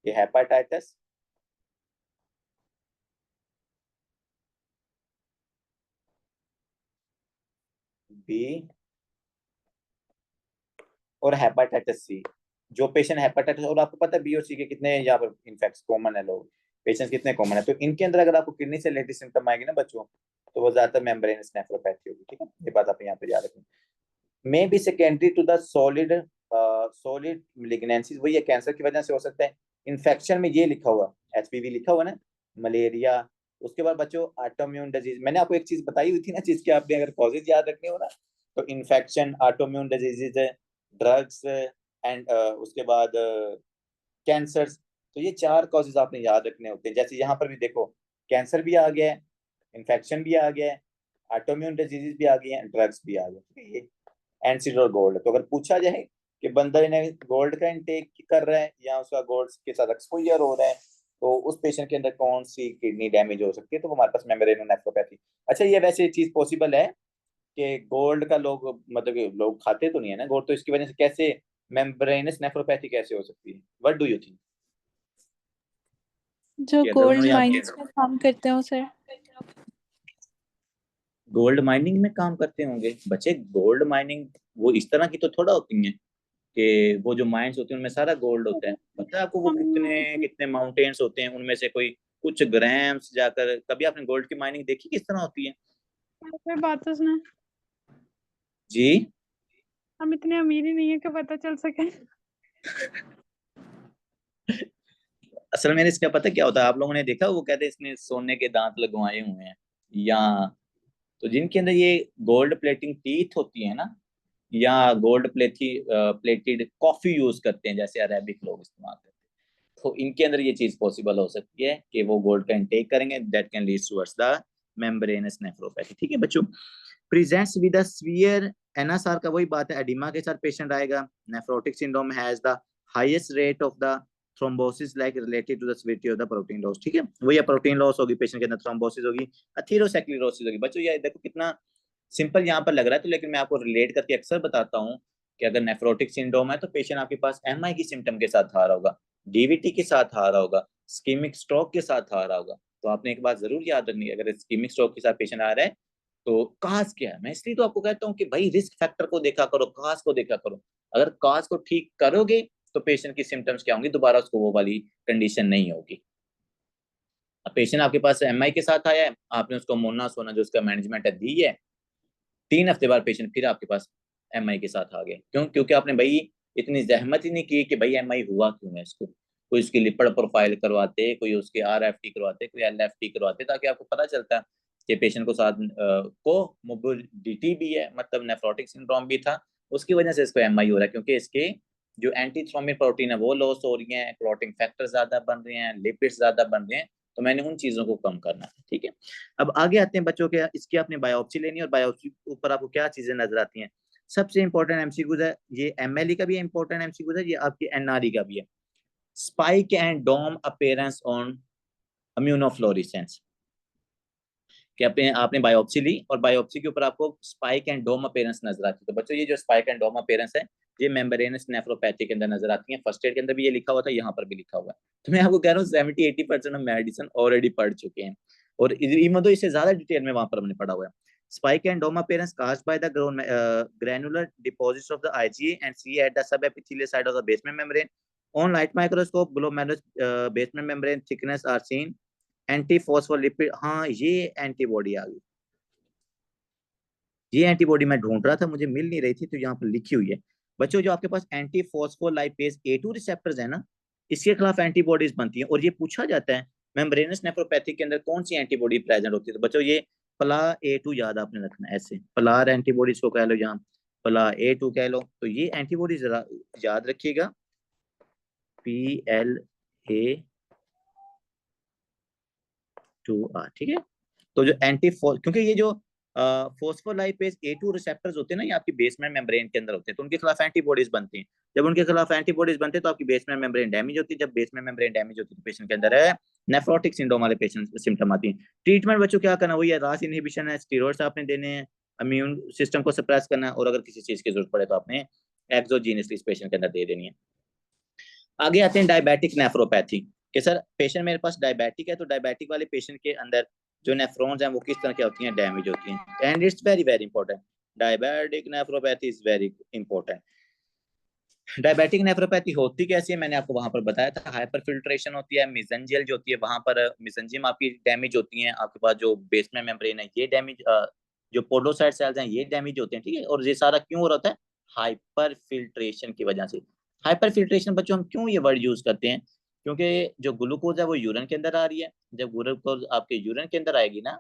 ये हेपेटाइटिस बी और हेपेटाइटिस सी, जो पेशेंट हेपेटाइटिस, और आपको पता है बी और सी के कितने यहाँ पर इनफेक्ट कॉमन है, लोग पेशेंट्स कितने कॉमन है, तो इनके अंदर अगर आपको किडनी से रिलेटेड सिम्टम आएंगे ना बच्चों, तो वो ज्यादातर मेम्ब्रेनस नेफ्रोपैथी होगी। ठीक है, ये बात आप यहाँ पे याद रखें। May be secondary to the solid malignancies, वही है कैंसर की वजह से हो सकता है। इन्फेक्शन में ये लिखा हुआ एचपीवी लिखा हुआ ना, मलेरिया। उसके बाद बच्चों ऑटोइम्यून डिजीज, मैंने आपको एक चीज बताई हुई थी ना, जिसके आपने अगर कॉजेज याद रखने हो ना, तो infection, autoimmune diseases, drugs and उसके बाद कैंसर्स। तो ये 4 कॉजेज आपने याद रखने होते हैं। जैसे यहाँ पर भी देखो, कैंसर भी आ गया है, इन्फेक्शन भी आ गया है, ऑटोइम्यून डिजीज भी आ गई है, ड्रग्स भी आ गए। ये एनसीड और गोल्ड। तो अगर पूछा जाए कि बंदा ने गोल्ड का इंटेक कर रहा है या उसका गोल्ड के साथ एक्सपोजर हो रहा है, तो उस पेशेंट के अंदर कौन सी किडनी डैमेज हो सकती है, तो वो हमारे पास मेम्ब्रेनस नेफ्रोपैथी। अच्छा, ये वैसे चीज पॉसिबल है कि गोल्ड का लोग मतलब कि लोग खाते तो नहीं है ना गोल्ड, तो इसकी वजह से कैसे मेम्ब्रेनस नेफ्रोपैथी कैसे हो सकती है? What do you think? जो कि अगर गोल्ड उन्होंने माइंस में काम करते हो सर। गोल्ड माइनिंग में काम करते होंगे बच्चे, गोल्ड माइनिंग वो इस तरह की तो थोड़ा होती है कि वो जो माइंस होती हैं उनमें सारा गोल्ड होता है। पता है आपको वो कितने हम कितने माउंटेन्स होते हैं, उनमें से कोई कुछ ग्राम्स जाकर, कभी आपने गोल्ड की माइनिंग देखी किस तरह होती है? कोई बात तो सुना, जी। हम इतने अमीर ही नहीं है कि पता चल सके। असल में इसका पता क्या होता है, आप लोगों ने देखा, वो कहते हैं इसने सोने के दांत लगवाए हुए हैं या, तो जिनके अंदर ये गोल्ड प्लेटिंग टीथ होती है ना, या गोल्ड प्लेटेड कॉफी यूज करते हैं, जैसे अरेबिक लोग इस्तेमाल करते हैं, तो इनके अंदर ये चीज पॉसिबल हो सकती है कि वो गोल्ड का इंटेक करेंगे, that can lead towards the membranous nephropathy. ठीक है बच्चों, presents with a severe NSR का वही बात है, एडिमा के साथ पेशेंट आएगा। Nephrotic syndrome has the highest rate of the thrombosis like related to the severity of the protein loss. ठीक है, वही प्रोटीन लॉस होगी पेशेंट के अंदर, थ्रोम्बोसिस होगी, अथेरोस्क्लेरोसिस होगी। बच्चों ये देखो कितना सिंपल यहाँ पर लग रहा है, तो लेकिन मैं आपको रिलेट करके अक्सर बताता हूँ कि अगर नेफ्रोटिक सिंड्रोम है तो पेशेंट आपके पास एमआई की सिम्टम के साथ आ रहा होगा, डीवीटी के साथ आ रहा होगा, स्कीमिक स्ट्रोक के साथ आ रहा होगा। तो आपने एक बात जरूर याद रखनी है, अगर स्कीमिक स्ट्रोक के साथ पेशेंट आ रहा है तो काज क्या है। मैं इसलिए तो आपको कहता हूँ कि भाई रिस्क फैक्टर को देखा करो, काज को देखा करो। अगर काज को ठीक करोगे तो पेशेंट की सिम्टम्स क्या होंगी, दोबारा उसको वो वाली कंडीशन नहीं होगी। अब पेशेंट आपके पास एमआई के साथ आया है, आपने उसको मोना सोना जो उसका मैनेजमेंट है दी है, 3 हफ्ते बाद पेशेंट फिर आपके पास एमआई के साथ आ गए। क्यों? क्योंकि आपने भाई इतनी जहमत ही नहीं की कि भाई एमआई हुआ क्यों है इसको। कोई उसकी लिपिड प्रोफाइल करवाते, कोई उसके आरएफटी करवाते, कोई एलएफटी करवाते, ताकि आपको पता चलता कि पेशेंट को साथ को मोबिलिटी भी है, मतलब नेफ्रोटिक सिंड्रोम भी था, उसकी वजह से इसको एमआई हो रहा है, क्योंकि इसके जो एंटी थ्रोम्बिन प्रोटीन है वो लॉस हो रही है, क्लॉटिंग फैक्टर ज्यादा बन रहे हैं, लिपिड्स ज्यादा बन रहे हैं। तो मैंने उन चीजों को कम करना है। ठीक है, अब आगे आते हैं बच्चों के, इसकी आपने बायोप्सी लेनी है, और बायोप्सी के ऊपर आपको क्या चीजें नजर आती हैं। सबसे इंपॉर्टेंट एमसीक्यूज है, ये एमएलई का भी इंपॉर्टेंट एमसीक्यूज है, ये आपकी एनआरई का भी है। Spike and dome appearance on immunofluorescence, कि अपने आपने बायोप्सी ली और बायोप्सी के ऊपर आपको स्पाइक एंड डोम अपेयरेंस नजर आती है। तो बच्चों ये जो स्पाइक एंड डोम अपेयरेंस है, ये मेम्ब्रेनस नेफ्रोपैथी के अंदर नजर आती है। फर्स्ट एड के अंदर भी ये लिखा हुआ था, यहाँ पर भी लिखा हुआ है। तो मैं आपको कह रहा हूँ 70-80% हम मेडिसिन ऑलरेडी पढ़ चुके हैं, और इवन तो इससे ज्यादा डिटेल में वहां पर हमने पढ़ा हुआ है। Spike and DOM appearance caused by the granular deposits of the IgA and C at the subepithelial side of the basement membrane. On light microscope, glomerulus basement membrane thickness are seen. Anti phospholipid, हाँ ये antibody आ गई। ये antibody मैं ढूंढ रहा था, मुझे मिल नहीं रही थी, तो यहाँ पर लिखी हुई है। बच्चों जो आपके पास एंटी फॉस्फोलाइपेज A2 रिसेप्टर्स है ना, इसके खिलाफ एंटीबॉडीज बनती हैं, और ये पूछा जाता है मेम्ब्रेनस नेफ्रोपैथी के अंदर कौन सी एंटीबॉडी प्रेजेंट होती है। तो बच्चों ये प्ला A2 याद आपने रखना है, ऐसे प्लार एंटीबॉडीज को कह लो, यहाँ प्ला A2 कह लो, तो ये एंटीबॉडी जरा याद रखिएगा, PLA2R। ठीक है, तो जो क्योंकि ये जो फोस्फोलाइपेज A2 रिसेप्टर्स होते हैं ना, ये आपकी बेसमेंट मेम्ब्रेन के अंदर होते हैं, तो उनके खिलाफ एंटीबॉडीज बनती हैं। जब उनके खिलाफ एंटीबॉडीज बनते हैं तो आपकी बेसमेंट मेम्ब्रेन डैमेज होती है। जब बेसमेंट मेम्ब्रेन डैमेज होती है तो पेशेंट के अंदर है नेफ्रोटिक सिंड्रोम वाले पेशेंट सिम्टम आती है। ट्रीटमेंट बच्चों क्या करना, वही है, रास इनहिबिशन है, स्टेरॉइड्स आपने देने हैं, इम्यून सिस्टम को सप्रेस करना है, और अगर किसी चीज की जरूरत पड़े तो आपने एक्सोजीनियसली इस पेशेंट के अंदर दे देनी है। आगे आते हैं डायबिटिक नेफ्रोपैथी, कि सर पेशेंट मेरे पास डायबिटिक है, तो डायबिटिक वाले पेशेंट के अंदर जो नेफ्रॉन्स हैं वो किस तरह की होती हैं, डैमेज होती हैं, and it's very very important. Diabetic nephropathy is very important. Diabetic nephropathy होती कैसी है, मैंने आपको वहां पर बताया था, हाइपर फिल्ट्रेशन होती है, मिजेंजियल जो होती है वहां पर मिजेंजियम आपकी डैमेज होती है, आपके पास जो बेसमेंट मेम्ब्रेन है ये डैमेज, जो पोडोसाइट सेल्स हैं ये डैमेज होते हैं, ठीक है। और ये सारा क्यों हो रहा है, हाइपर फिल्ट्रेशन की वजह से। हाइपर फिल्ट्रेशन बच्चों हम क्यों ये वर्ड यूज करते हैं, क्योंकि जो ग्लूकोज है वो यूरिन के अंदर आ रही है, जब ग्लूकोज आपके यूरिन के अंदर आएगी ना,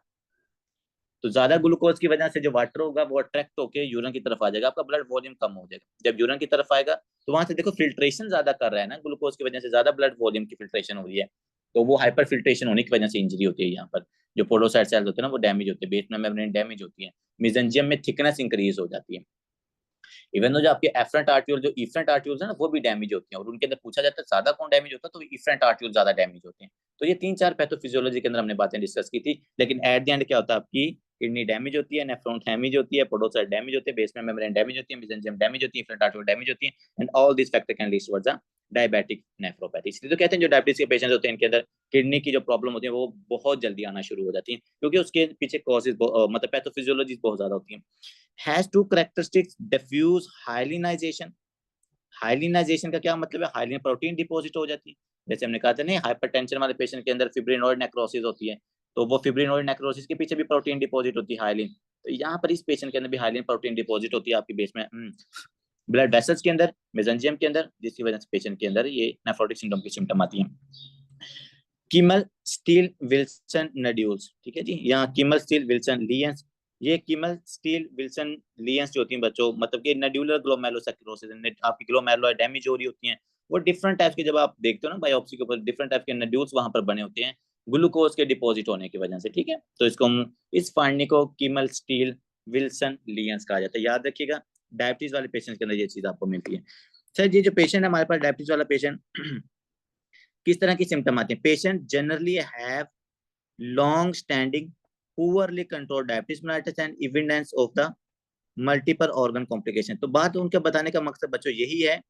तो ज्यादा ग्लूकोज की वजह से जो वाटर होगा वो अट्रैक्ट होकर यूरिन की तरफ आ जाएगा, आपका ब्लड वॉल्यूम कम हो जाएगा। जब यूरिन की तरफ आएगा तो वहां से देखो फिल्ट्रेशन ज्यादा कर रहा है ना, ग्लूकोज की वजह से ज्यादा ब्लड वॉल्यूम की फिल्ट्रेशन हो रही है, तो वो हाइपर फिल्ट्रेशन होने की वजह से इंजरी होती है। यहाँ पर जो पोडोसाइट सेल्स होते हैं ना वो डैमेज होते हैं, बेसमेंट मेम्ब्रेन डैमेज होती है, मिजेंजियम में थिकनेस इंक्रीज हो जाती है। इवन जो आपके एफरेंट आर्ट्यूल जो इफरेंट आर्ट्यूल्स है ना वो भी डैमेज होती हैं, और उनके अंदर पूछा जाता है ज्यादा कौन डैमेज होता है, तो इफरेंट आर्ट्यूल ज्यादा डैमेज होते हैं। तो ये 3-4 पैथोफिजियोलॉजी के अंदर हमने बातें डिस्कस की थी, लेकिन एट द एंड क्या होता है, आपकी किडनी डैमेज होती है, नेफ्रॉन डैमेज होती है, पोडोसाइट डैमेज होते हैं, बेसमेंट मेम्ब्रेन डैमेज होती है, मेसेंजियम डैमेज होती है, इफरेंट आर्ट्यूल डैमेज होती है, and all this factor can lead towards the diabetic nephropathy. इसलिए तो कहते हैं जो डायबिटीज के पेशेंट्स होते हैं इनके अंदर किडनी की जो प्रॉब्लम होती है वो बहुत जल्दी आना शुरू हो जाती है, क्योंकि उसके पीछे कॉजेज मतलब पैथोफिजियोलॉजी बहुत ज्यादा होती है। Has two characteristics diffuse hyalinization. Hyalinization का क्या मतलब है, हाइलिन प्रोटीन डिपॉजिट हो जाती है, जैसे हमने कहा था नहीं, हाइपरटेंशन वाले पेशेंट के अंदर फिब्रिनोइड नेक्रोसिस होती है, तो वो फिब्रिनोइड नेक्रोसिस के पीछे भी प्रोटीन डिपॉजिट होती है हाइलिन। तो यहाँ पर इस पेशेंट के अंदर भी हाइलिन प्रोटीन डिपॉजिट होती है आपकी बेस में ब्लड वेसल्स के अंदर, मेसेंजियम के अंदर, जिसकी वजह से पेशेंट के अंदर ये नेफ्रोटिक सिंड्रोम की सिम्टम आती है। किमल स्टील विल्सन नड्यूल्स, ठीक है जी, यहाँ किमल स्टील विल्सन लियंस, ये किमल स्टील विल्सन लियंस जो होती हैं बच्चों, मतलब कि नड्यूलर ग्लोमेरुलोसक्लेरोसिस, आपकी ग्लोमेरुला डैमेज हो रही होती हैं, वो डिफरेंट टाइप्स के, जब आप देखते हो ना बायोप्सी के ऊपर डिफरेंट टाइप के नड्यूल्स वहां पर बने होते हैं ग्लूकोज के डिपॉजिट होने की वजह से, ठीक है। तो इसको हम इस फाइंडिंग को किमल स्टील विल्सन लियंस कहा जाता है, याद रखिएगा। डायबिटीज वाले पेशेंट के अंदर ये चीज आपको मिलती है। सर ये जो पेशेंट है हमारे पास डायबिटीज वाला पेशेंट किस तरह की सिम्टम आते हैं, patient generally have long standing poorly control diabetes mellitus and evidence of the multiple organ complication. तो बात उनके बताने का मकसद बच्चों यही है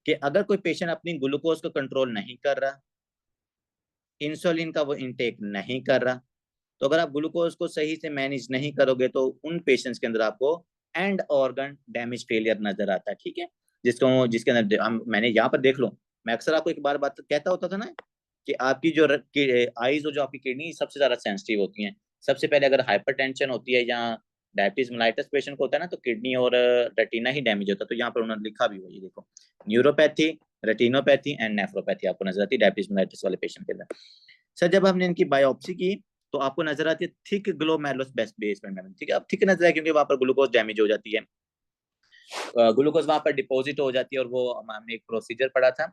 कि अगर कोई पेशेंट अपनी ग्लूकोज को कंट्रोल नहीं कर रहा, इंसुलिन का वो इनटेक नहीं कर रहा, तो अगर आप ग्लूकोज को सही से मैनेज नहीं करोगे तो उन पेशेंट्स के अंदर आपको एंड ऑर्गन डैमेज फेलियर नजर आता है, ठीक है। जिसके अंदर मैंने यहाँ पर देख लो, मैं अक्सर आपको एक बार बात कहता होता था ना कि आपकी जो आईज जो आपकी किडनी सबसे ज्यादा सेंसिटिव होती हैं। सबसे पहले अगर हाइपरटेंशन होती है या डायबिटीज मेलाइटिस पेशेंट को होता है ना, तो किडनी और रेटिना ही डैमेज होता है। तो यहाँ पर उन्होंने लिखा भी हुआ है, देखो, न्यूरोपैथी, रेटिनोपैथी एंड नेफ्रोपैथी आपको नजर आती है डायबिटीज मेलाइटिस वाले पेशेंट के अंदर। सर जब हमने इनकी बायोप्सी की तो आपको नजर आती है थिक ग्लोमेरुलस बेसमेंट मेम्ब्रेन, ठीक है। अब थिक नजर है क्योंकि वहां पर ग्लूकोज डैमेज हो जाती है, ग्लूकोज वहां पर डिपॉजिट हो जाती है, और वो हमने एक प्रोसीजर पढ़ा था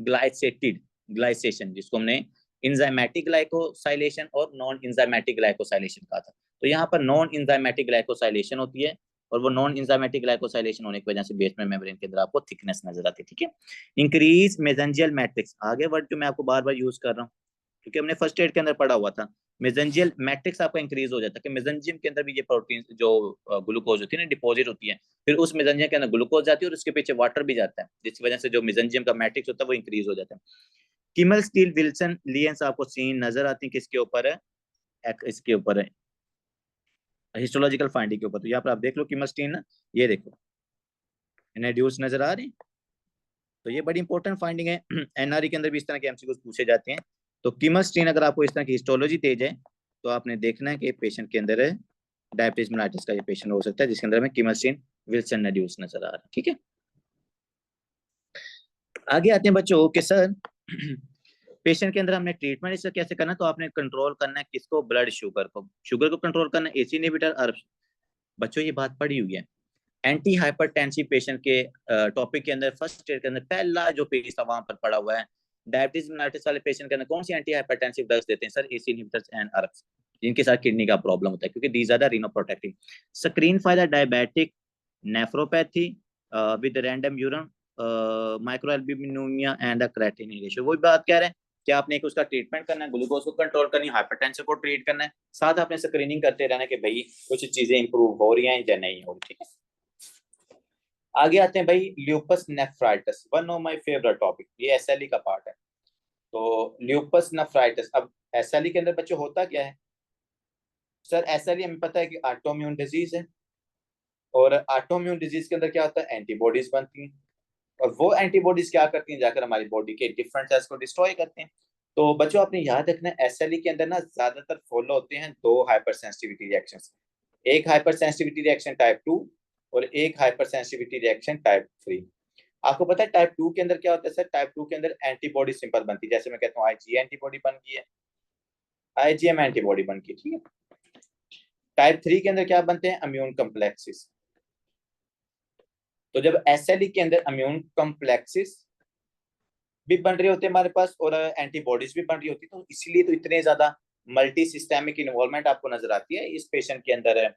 ग्लाइसेटेड ग्लाइसेशन, जिसको हमने इंजाइमेटिक ग्लाइकोसाइलेशन और नॉन इंजाइमेटिक ग्लाइकोसाइलेशन कहा था। तो यहाँ पर नॉन इंजाइमेटिक ग्लाइकोसाइलेशन होती है, और वो नॉन इंजाइमेटिक ग्लाइकोसाइलेशन होने की वजह से बेसमेंट मेम्ब्रेन के अंदर आपको थिकनेस नजर आती है, ठीक है। इंक्रीज मेसेंजियल मैट्रिक्स, आगे वर्ड जो मैं आपको बार बार यूज कर रहा हूँ क्योंकि हमने फर्स्ट एड के अंदर पढ़ा हुआ था, मेसेंजियल मैट्रिक्स आपका इंक्रीज हो जाता है कि मेसेंजियम के अंदर भी ये प्रोटीन जो ग्लूकोज होती है ना डिपॉजिट होती है, फिर उस मेसेंजियम के अंदर ग्लूकोज जाती है और उसके पीछे वाटर भी जाता है, जिसकी वजह से जो मेसेंजियम का मैट्रिक्स होता है वो इंक्रीज हो जाता है। किमल स्टील विल्सन लियंस आपको सीन नजर आती है किसके ऊपर है, इसके ऊपर है, हिस्टोलॉजिकल फाइंडिंग के ऊपर। तो यहाँ पर आप देख लो किमल स्टील ना, ये देखो इन्हेड्यूस नजर आ रही, तो ये बड़ी इंपॉर्टेंट फाइंडिंग है। एनआरई के अंदर भी इस तरह के एमसीक्यूज पूछे जाते हैं। तो कीमल स्ट्रेन अगर आपको इस तरह की हिस्टोलॉजी तेज है तो आपने देखना है कि पेशेंट के अंदर डायबिटीज मेलाइटिस का ये पेशेंट हो सकता है जिसके अंदर में कीमल स्ट्रेन विल्सन नड्यूल्स नजर आ रहा है, ठीक है। आगे आते हैं बच्चों के सर पेशेंट के अंदर हमने ट्रीटमेंट इसका कैसे करना, तो आपने कंट्रोल करना है किसको, ब्लड शुगर को कंट्रोल करना है, एसी इनहिबिटर अर्ब। बच्चों ये बात पड़ी हुई है एंटी हाइपरटेंसिव पेशेंट के टॉपिक के अंदर, फर्स्ट ईयर के अंदर पहला जो पेज था वहां पर पड़ा हुआ है, डायबिटीज मेलाइटिस वाले पेशेंट के अंदर कौन सी एंटी हाइपरटेंसिव ड्रग्स देते हैं sir, ACE inhibitors and ARBs, जिनके साथ किडनी का प्रॉब्लम होता है क्योंकि these are the renoprotective. Screen for the diabetic nephropathy with random urine microalbuminuria and the creatinine ratio. वही बात कह रहे हैं कि आपने एक उसका ट्रीटमेंट करना है, ग्लूकोज को कंट्रोल करनी है, हाइपरटेंशन को ट्रीट करना है, साथ आपने स्क्रीनिंग करते रहना कि भाई कुछ चीजें इंप्रूव हो रही हैं या नहीं हो रही, ठीक है। आगे आते हैं भाई lupus nephritis, one of my favourite topic, ये एसएलई का पार्ट है। तो ल्यूपस नेफ्राइटिस, अब एसएलई के अंदर बच्चों होता क्या है सर, एसएलई हमें पता है कि ऑटोइम्यून डिजीज है, और ऑटोइम्यून डिजीज के अंदर क्या होता है, एंटीबॉडीज बनती हैं। और वो एंटीबॉडीज क्या करती हैं, जाकर हमारी बॉडी के डिफरेंट सेल्स को डिस्ट्रॉय करते हैं। तो बच्चों आपने याद रखना है एसएलई के अंदर ना ज्यादातर फॉलो होते हैं दो हाइपर सेंसिटिविटी रिएक्शंस, एक हाइपर सेंसिटिविटी रिएक्शन टाइप 2 और एक हाइपर सेंसिटिविटी रिएक्शन टाइप 3। आपको पता है टाइप 2 के अंदर क्या होता है सर? टाइप 2 के अंदर एंटीबॉडी सिंपल बनती है, जैसे मैं कहता हूँ आईजी एंटीबॉडी बन गई है, आईजीएम एंटीबॉडी बन गई, ठीक है। टाइप 3 के अंदर क्या बनते हैं? Immune complexes. तो जब एसएलई के अंदर इम्यून कम्प्लेक्सेस भी बन रहे होते हैं हमारे पास और एंटीबॉडीज भी बन रही होती है, तो इसलिए तो इतने ज्यादा मल्टी सिस्टेमिक इन्वॉल्वमेंट आपको नजर आती है इस पेशेंट के अंदर।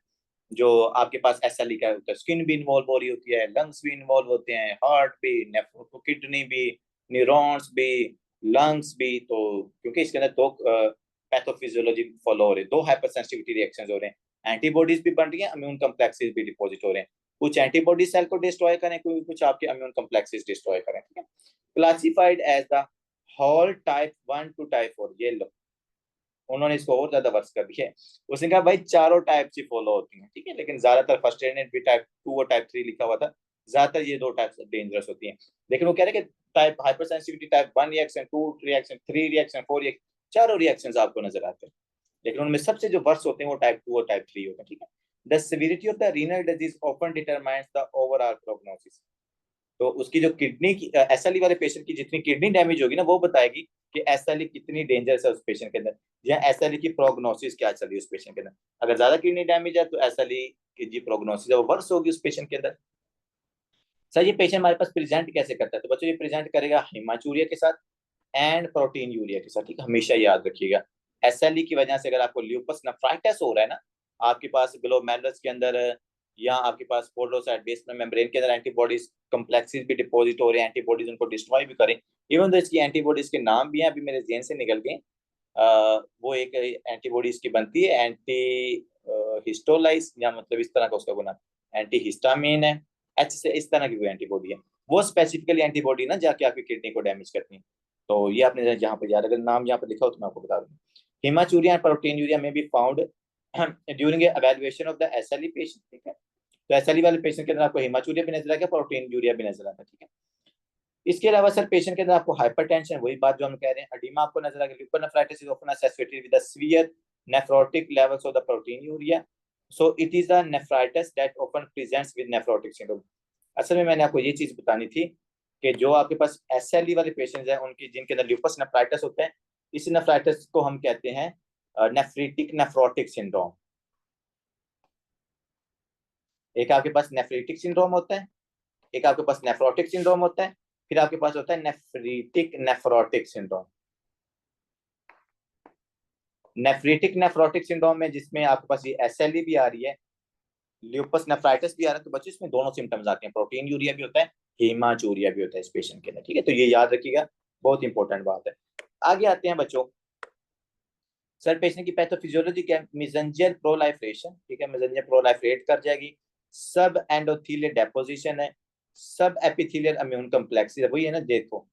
जो आपके पास एसएलई का होता है, स्किन भी इन्वॉल्व हो रही होती है, लंग्स भी इन्वॉल्व होते हैं, हार्ट भी, किडनी भी, न्यूरॉन्स भी, लंग्स भी। तो क्योंकि इसके अंदर दो पैथोफिजियोलॉजी फॉलो हो रहे हैं, दो हाइपर सेंसिटिविटी रिएक्शंस हो रहे हैं, एंटीबॉडीज भी बन रही हैं, इम्यून कम्प्लेक्सेस भी डिपॉजिट हो रहे हैं। कुछ एंटीबॉडी सेल को डिस्ट्रॉय करें, कुछ आपके इम्यून कम्प्लेक्सेस डिस्ट्रॉय करें, ठीक है। Classified as the whole type 1 to type 4। ये लो, उन्होंने इसको और ज्यादा वर्स कर दिया है। उसने कहा भाई चारों टाइप ही फॉलो होती हैं, ठीक है, लेकिन ज्यादातर फर्स्ट एड ने भी टाइप 2 और टाइप 3 लिखा हुआ था, ज्यादातर ये दो टाइप डेंजरस होती हैं। लेकिन वो कह रहे हैं कि type hyper sensitivity type 1 reaction, 2 reaction, 3 reaction, 4 reaction, चारों रिएक्शंस आपको नजर आते हैं, लेकिन उनमें सबसे जो वर्स होते हैं वो टाइप 2 और टाइप 3 होते हैं, ठीक है। The severity of the renal disease often determines the overall prognosis. तो उसकी जो किडनी की एसएलई वाले पेशेंट की जितनी किडनी डैमेज होगी ना, वो बताएगी कि एसएलई कितनी डेंजरस है उस पेशेंट के अंदर, या एसएलई की प्रोग्नोसिस क्या चल रही है उस पेशेंट के अंदर। अगर ज्यादा किडनी डैमेज है तो एसएलई की जी प्रोग्नोसिस है वो वर्स होगी उस पेशेंट के अंदर। सर ये पेशेंट हमारे पास प्रेजेंट कैसे करता है? तो बच्चों ये प्रेजेंट करेगा हिमाचूरिया के साथ एंड प्रोटीन यूरिया के साथ, ठीक है, हमेशा याद रखिएगा। एसएलई की वजह से अगर आपको ल्यूपस नेफ्राइटिस हो रहा है ना, आपके पास ग्लोमेरुलस के अंदर या आपके पास पोडोसाइट बेसमेंट मेम्ब्रेन के अंदर एंटीबॉडीज कम्प्लेक्सेस भी डिपॉजिट हो रहे हैं, एंटीबॉडीज उनको डिस्ट्रॉय भी करें, इवन तो इसकी एंटीबॉडीज के नाम भी हैं, अभी मेरे जेहन से निकल गए। वो एक एंटीबॉडीज की बनती है एंटी हिस्टोलाइस, या मतलब इस तरह का उसका गुना, एंटी हिस्टामिन है, एच से इस तरह की कोई एंटीबॉडी है, वो स्पेसिफिकली एंटीबॉडी ना जाके आपकी किडनी को डैमेज करती है। तो ये आपने यहाँ पर याद, अगर नाम यहाँ पर लिखा हो तो मैं आपको बता दूँ। हिमाचूरिया एंड प्रोटीन यूरिया में be found during evaluation of the SLE patient, ठीक है। तो एसएलई वाले पेशेंट के अंदर आपको हिमाचूरिया भी नजर आएगा, प्रोटीन यूरिया भी नजर आता है, ठीक है। इसके अलावा सर पेशेंट के अंदर आपको हाइपरटेंशन, वही बात जो हम कह रहे हैं, एडिमा आपको नजर आएगा, lupus nephritis is often associated with the severe nephrotic levels of the protein urea, so it is the nephritis that often presents with nephrotic syndrome. असल में मैंने आपको ये चीज बतानी थी कि जो आपके पास एसएलई वाले पेशेंट्स हैं उनकी जिनके अंदर ल्यूपस नेफ्राइटिस होता है, इस नेफ्राइटिस को हम कहते हैं नेफ्रीटिक नेफ्रोटिक सिंड्रोम। एक आपके पास नेफ्रीटिक सिंड्रोम होता है, एक आपके पास नेफ्रोटिक सिंड्रोम होता है, फिर आपके पास होता है नेफ्रीटिक नेफ्रोटिक सिंड्रोम। नेफ्रीटिक नेफ्रोटिक सिंड्रोम में जिसमें आपके पास ये एसएलई भी आ रही है, ल्यूपस नेफ्राइटिस भी आ रहा है, तो बच्चों इसमें दोनों सिम्टम्स आते हैं, प्रोटीन यूरिया भी होता है, हीमाचूरिया भी होता है इस पेशेंट के अंदर, ठीक है। तो ये याद रखिएगा, बहुत इंपॉर्टेंट बात है। आगे आते हैं बच्चों, सर पेशेंट की पैथोफिजियोलॉजी क्या है? मेसेंजर प्रोलाइफरेशन, ठीक है, मेसेंजर प्रोलाइफरेट कर जाएगी, सब एंडोथेलियल डेपोजिशन है, सब एपिथेलियल इम्यून कम्प्लेक्सेस है, वही है ना, देखो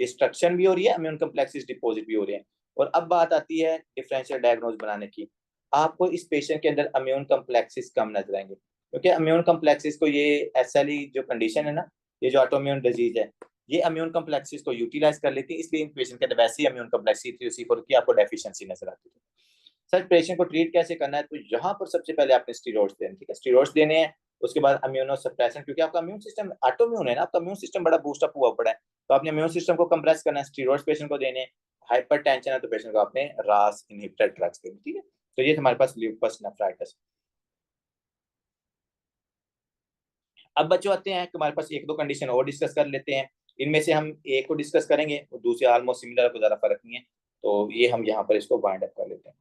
डिस्ट्रक्शन भी हो रही है, इम्यून कम्प्लेक्सेस डिपॉजिट भी हो रहे हैं। और अब बात आती है डिफरेंशियल डायग्नोज बनाने की। आपको इस पेशेंट के अंदर इम्यून कम्प्लेक्सेस कम नजर आएंगे, क्योंकि इम्यून कम्प्लेक्सेस को, ये एसएलई जो कंडीशन है ना, ये जो ऑटोइम्यून डिजीज है, ये इम्यून कम्प्लेक्सेस को यूटिलाइज कर लेती है, इसलिए इन पेशेंट के अंदर वैसे ही इम्यून कम्प्लेक्स C3 C4 की आपको डेफिशिएंसी नजर आती है। सर पेशेंट को ट्रीट कैसे करना है? तो यहाँ पर सबसे पहले आपने स्टीरॉइड्स देने, ठीक है, स्टीरॉइड्स देने हैं। उसके बाद इम्यूनो सप्रेसेंट, क्योंकि आपका इम्यून सिस्टम ऑटोइम्यून है ना, आपका इम्यून सिस्टम बड़ा बूस्ट अप हुआ पड़ा है, तो आपने इम्यून सिस्टम को कंप्रेस करना है, स्टीरॉइड्स पेशेंट को देने। हाइपरटेंशन है तो पेशेंट को आपने रास इनहिबिटर ड्रग्स देने, ठीक है। तो ये हमारे पास ल्यूपस नेफ्राइटिस। अब बच्चों आते हैं कि हमारे पास एक दो कंडीशन और डिस्कस कर लेते हैं, इनमें से हम एक को डिस्कस करेंगे और दूसरे ऑलमोस्ट सिमिलर, को ज्यादा फर्क नहीं है, तो ये हम यहाँ पर इसको वाइंड अप कर लेते हैं।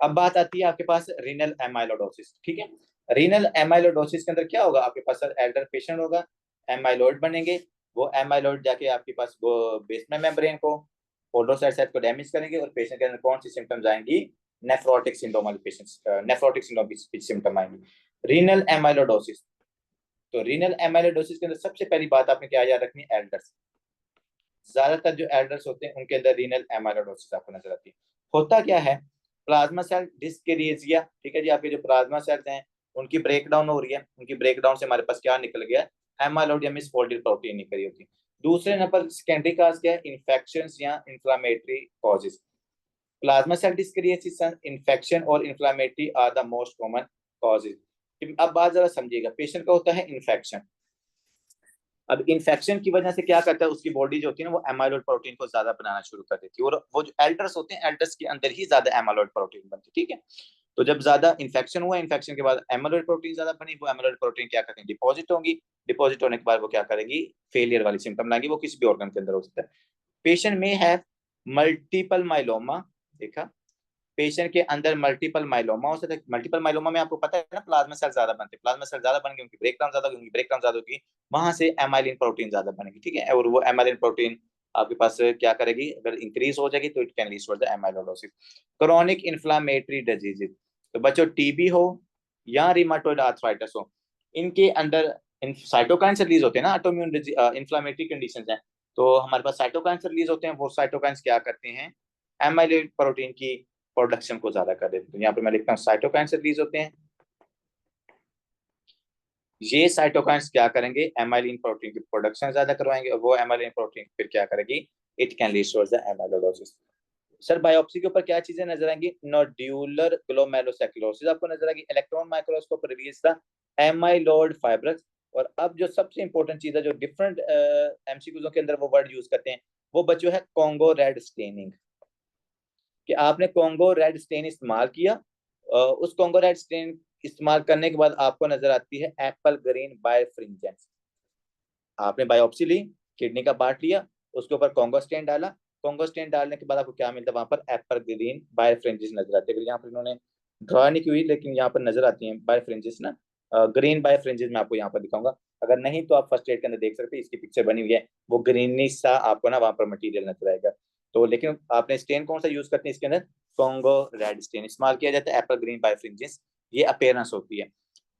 अब बात आती है आपके पास रीनल एमाइलोडोसिस, ठीक है। रीनल एमाइलोडोसिस के अंदर क्या होगा? आपके पास सर एल्डर पेशेंट होगा, एमाइलॉइड बनेंगे, वो एमाइलॉइड जाके आपके पास वो बेसमेंट मेम्ब्रेन को, पोडोसाइट को डैमेज करेंगे, और पेशेंट के अंदर कौन सी सिम्टम्स आएंगी? नेफ्रोटिक सिंड्रोम वाले पेशेंट्स, नेफ्रोटिक सिंड्रोम की सिम्टम आएंगी। रीनल एमाइलोडोसिस, तो रीनल एमाइलोडोसिस के अंदर सबसे पहली बात आपने क्या याद रखनी? एल्डर्स, ज्यादातर जो एल्डर्स होते हैं उनके अंदर रीनल एमाइलोडोसिस आपको नजर आती है। होता क्या है? प्लाज्मा सेल डिस्करेजिया, ठीक है जी, आपके जो प्लाज्मा सेल्स हैं उनकी ब्रेकडाउन हो रही है, उनकी ब्रेकडाउन से हमारे पास क्या निकल गया? एमाइलॉइड या मिसफोल्डेड प्रोटीन नहीं करी होती। दूसरे नंबर सेकेंडरी काज क्या है, इन्फेक्शंस या inflammatory causes. Plasma cell dyscrasias, infection और inflammatory are the most common causes. अब बात जरा समझिएगा, पेशेंट का होता है इन्फेक्शन। अब इन्फेक्शन की वजह से क्या करता है, उसकी बॉडी जो होती है ना वो एमाइलॉइड प्रोटीन को ज्यादा बनाना शुरू कर देती है, और वो जो एल्डर्स होते हैं एल्डर्स के अंदर ही ज्यादा एमाइलॉइड प्रोटीन बनती है, ठीक है। तो जब ज्यादा इन्फेक्शन हुआ, इन्फेक्शन के बाद एमाइलॉइड प्रोटीन ज्यादा बनी, वो एमाइलॉइड प्रोटीन क्या करते हैं, डिपॉजिट होंगी। डिपॉजिट होने के बाद वो क्या करेगी, फेलियर वाली सिम्टम लाएंगी, वो किसी भी ऑर्गन के अंदर हो सकता है। पेशेंट में है मल्टीपल माइलोमा, देखा, पेशेंट के अंदर मल्टीपल माइलोमा हो सकता है। मल्टीपल माइलोमा में आपको पता है ना, प्लाज्मा सेल ज्यादा बनते हैं, प्लाज्मा सेल ज्यादा बनेंगे, उनकी ब्रेक डाउन ज्यादा होगी, ब्रेक डाउन ज्यादा होगी, वहां से एमाइलिन प्रोटीन ज्यादा बनेगी, ठीक है। और वो एमाइलिन प्रोटीन आपके पास क्या करेगी, अगर इंक्रीज हो जाएगी तो it can lead to the amyloidosis. Chronic inflammatory disease, तो बच्चों टीबी हो या रिमाटोइड आर्थराइटिस हो, इनके अंदर साइटोकाइन्स रिलीज होते हैं ना, ऑटोइम्यून इन्फ्लामेटरी कंडीशंस हैं, तो हमारे पास साइटोकाइन्स रिलीज होते हैं। वो साइटोकाइन्स क्या करते हैं, एमाइलोइड प्रोटीन की प्रोडक्शन को ज्यादा कर देते हैं। तो यहाँ पे मैं लिखता हूँ साइटोकाइन्स रिलीज होते हैं, ये साइटोकाइन्स क्या करेंगे, एमाइलिन प्रोटीन की प्रोडक्शन ज्यादा करवाएंगे, और वो एमाइलिन प्रोटीन फिर क्या करेगी, it can lead to the amyloidosis. Sir biopsy के ऊपर क्या चीजें नजर आएंगी, नोड्यूलर ग्लोमेरुलोसेक्युलोसिस आपको नजर आएगी, electron microscope reveals the amyloid fibrous. और अब जो सबसे इंपॉर्टेंट चीज है, जो डिफरेंट एमसीक्यूज के अंदर वो वर्ड यूज करते हैं, वो बच्चों है कॉन्गो रेड स्टेनिंग, कि आपने कॉन्गो रेड स्टेन इस्तेमाल किया, उस कॉन्गो रेड स्टेन इस्तेमाल करने के बाद आपको नजर आती है एप्पल ग्रीन बायफ्रिंजेंस। आपने बायोप्सी ली, किडनी का पार्ट लिया, उसके ऊपर कॉन्गो स्टेन डाला, कॉन्गो स्टेन डालने के बाद आपको क्या मिलता है, वहां पर एप्पल ग्रीन बायफ्रिंजेस नजर आती है। यहाँ पर इन्होंने ड्रॉ नहीं की हुई, लेकिन यहाँ पर नजर आती है बायफ्रिंजेस ना, ग्रीन बायफ्रिंजेस मैं आपको यहाँ पर दिखाऊंगा। अगर नहीं तो आप फर्स्ट एड के अंदर देख सकते हैं, इसकी पिक्चर बनी हुई है, वो ग्रीनिश सा आपको ना वहां पर मटीरियल नजर आएगा। तो लेकिन आपने स्टेन कौन सा यूज करते हैं इसके अंदर, कॉन्गो रेड स्टेन इस्तेमाल किया जाता है, एप्पल ग्रीन बायफ्रिंजेस ये अपीयरेंस होती है।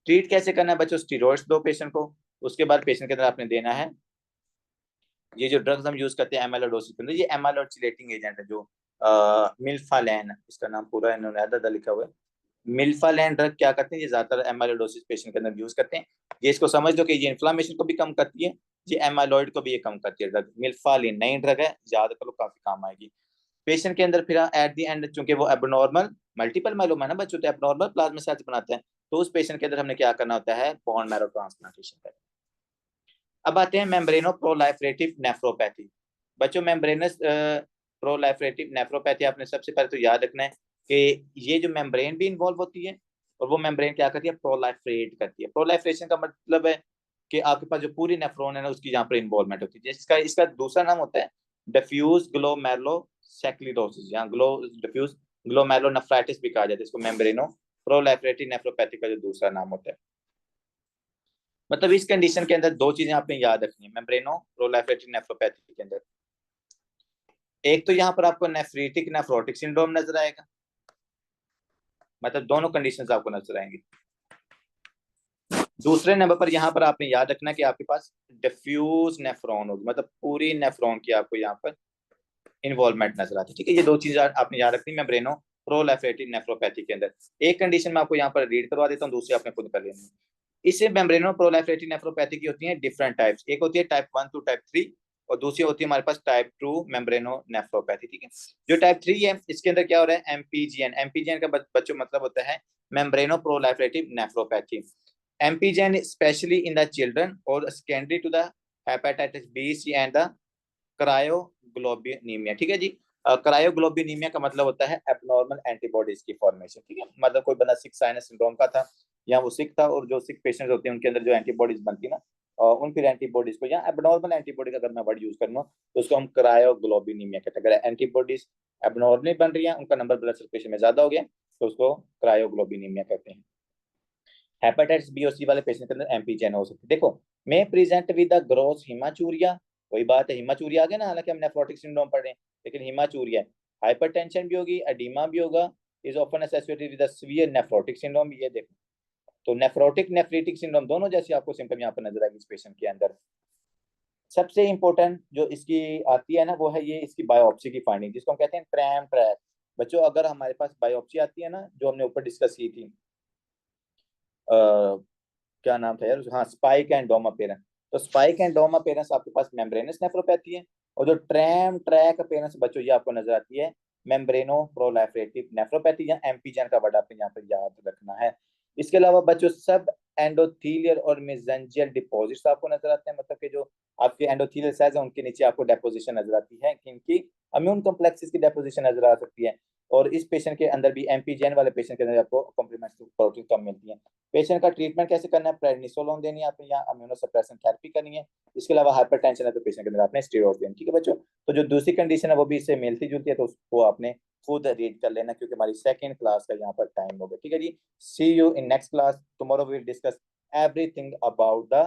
ट्रीट कैसे करना है बच्चों, स्टीरॉइड्स दो पेशेंट को, उसके बाद पेशेंट के अंदर आपने देना है ये जो ड्रग्स हम यूज करते हैं एमाइलोडोसिस के अंदर, ये एमाइलोचिलेटिंग एजेंट है, जो मिल्फालेन, इसका नाम पूरा इन्होंने आधा लिखा हुआ है। मिल्फालेन ड्रग क्या करते हैं, ये ज्यादातर एमाइलोडोसिस पेशेंट के अंदर यूज करते हैं। ये इसको समझ लो कि ये इन्फ्लामेशन को भी कम करती है, ये एमाइलॉइड को भी ये कम करती है ड्रग। मिल्फालिन नई ड्रग है, याद करो काफी काम आएगी पेशेंट के अंदर। फिर एट दी एंड चूंकि वो एबनॉर्मल मल्टीपल माइलोमा है ना बच्चों, तो एबनॉर्मल प्लाज्मा सेल्स बनाते हैं, तो उस पेशेंट के अंदर हमने क्या करना होता है, बोन मैरो ट्रांसप्लांटेशन करना। अब आते हैं मेम्ब्रेनो प्रोलाइफरेटिव नेफ्रोपैथी। बच्चों मेम्ब्रेनस प्रोलाइफरेटिव नेफ्रोपैथी आपने सबसे पहले तो याद रखना है कि ये जो मेम्ब्रेन भी इन्वॉल्व होती है, और वो मेम्ब्रेन क्या करती है, प्रोलाइफरेट करती है। प्रोलाइफरेशन का मतलब है कि आपके पास जो पूरी नेफ्रॉन है ना उसकी यहाँ पर इन्वॉल्वमेंट होती है। इसका इसका दूसरा नाम होता है डिफ्यूज ग्लोमेरुलोसेक्युलोसिस, या डिफ्यूज ग्लोमेरुलोनेफ्राइटिस भी कहा जाता है इसको, मेम्ब्रेनो प्रोलाइफरेटिव नेफ्रोपैथी का जो दूसरा नाम होता है। मतलब इस कंडीशन के अंदर दो चीजें आपने याद रखनी है मेम्ब्रेनो प्रोलाइफरेटिव नेफ्रोपैथी के अंदर। एक तो यहाँ पर आपको नेफ्रीटिक नेफ्रोटिक सिंड्रोम नजर आएगा, मतलब दोनों कंडीशंस आपको नजर आएंगी। दूसरे नंबर पर यहाँ पर आपने याद रखना कि आपके पास डिफ्यूज नेफ्रॉन होगी, मतलब पूरी नेफ्रॉन की आपको यहाँ पर इन्वॉल्वमेंट नजर आती है, ठीक है। ये दो चीजें आपने याद रखनी मेम्ब्रेनो प्रोलाइफरेटिव नेफ्रोपैथी के अंदर। एक कंडीशन में आपको यहाँ पर रीड करवा देता हूँ, दूसरी आपने खुद कर लेनी है। इससे मेम्ब्रेनो प्रोलाइफरेटिव नेफ्रोपैथी की होती है डिफरेंट टाइप्स, एक होती है टाइप 1 टू टाइप 3, और दूसरी होती है हमारे पास टाइप 2 मेम्ब्रेनो नेफ्रोपैथी, ठीक है। जो टाइप 3 है इसके अंदर क्या हो रहा है, एमपीजीएन, एमपीजीएन का बच्चों मतलब होता है membrano proliferative nephropathy. MPGN specially in the children और secondary to the hepatitis B, C and the cryoglobulinemia, ठीक है जी। क्रायोग्लोबिनीमिया का मतलब होता है एबनॉर्मल एंटीबॉडीज की फॉर्मेशन, ठीक है। मतलब कोई बंदा सिक साइनस सिंड्रोम का था, या वो सिक था, और जो सिक पेशेंट्स होते हैं उनके अंदर जो एंटीबॉडीज बनती है ना, उन फिर एंटीबॉडीज को, या एबनॉर्मल एंटीबॉडी का अगर मैं वर्ड यूज करूँ तो उसको हम क्रायोग्लोबिनीमिया कहते हैं। अगर एंटीबॉडीज एबनॉर्मली बन रही है, उनका नंबर ब्लड सर्कुलेशन में ज्यादा हो गया, तो उसको क्रायोग्लोबिनीमिया कहते हैं। हेपेटाइटिस बी और सी वाले पेशेंट के अंदर एमपीजेन हो सकती है। देखो मैं प्रेजेंट विद द ग्रोस हिमाचूरिया, वही बात है, हिमाचूरिया आ गया ना, हालांकि हम नेफ्रोटिक सिंड्रोम पढ़ रहे हैं, लेकिन हिमाचूरिया, हाइपरटेंशन भी होगी, एडीमा भी होगा, is often associated with the severe nephrotic syndrome. ये देखो, तो नेफ्रोटिक नेफ्रीटिक सिंड्रोम दोनों जैसी आपको सिम्टम यहाँ पर नजर आएगी इस पेशेंट के अंदर। सबसे इंपॉर्टेंट जो इसकी आती है ना, वो है ये इसकी बायोप्सी की फाइंडिंग, जिसको हम कहते हैं ट्रैम ट्रैक। बच्चों अगर हमारे पास बायोप्सी आती है ना, जो हमने ऊपर डिस्कस की थी, क्या नाम था यार, हाँ, स्पाइक एंड डोमापेरन, तो स्पाइक एंड डोम अपेयरेंस आपके पास मेम्ब्रेनस नेफ्रोपैथी है, और जो ट्रैम ट्रैक अपेयरेंस बच्चों ये आपको नजर आती है मेम्ब्रेनो प्रोलिफरेटिव नेफ्रोपैथी, या एमपीजेन का वर्ड आपको यहाँ पर याद रखना है। इसके अलावा बच्चों सब एंडोथीलियल और मेसेंजियल डिपॉजिट्स आपको नजर आते हैं, मतलब कि जो आपके एंडोथीलियल सेल्स हैं उनके नीचे आपको डेपोजिशन नजर आती है, किनकी इम्यून कॉम्प्लेक्सेस की डेपोजिशन नजर आ सकती है। और इस पेशेंट के अंदर भी एमपीजेन वाले पेशेंट के अंदर आपको कॉम्प्लीमेंट्री प्रोटीन कम मिलती है। पेशेंट का ट्रीटमेंट कैसे करना है, प्रेडनिसोलोन देनी है आपने या इम्यूनोसप्रेशन थेरेपी करनी है। इसके अलावा हाइपरटेंशन है तो पेशेंट के अंदर आपने स्टेरॉइड देनी, ठीक है बच्चों। तो जो दूसरी कंडीशन है वो भी इससे मिलती जुलती है, तो उसको आपने खुद रीड कर लेना, क्योंकि हमारी सेकंड क्लास का यहाँ पर टाइम हो गया, ठीक है जी। See you in next class, tomorrow we will discuss everything about the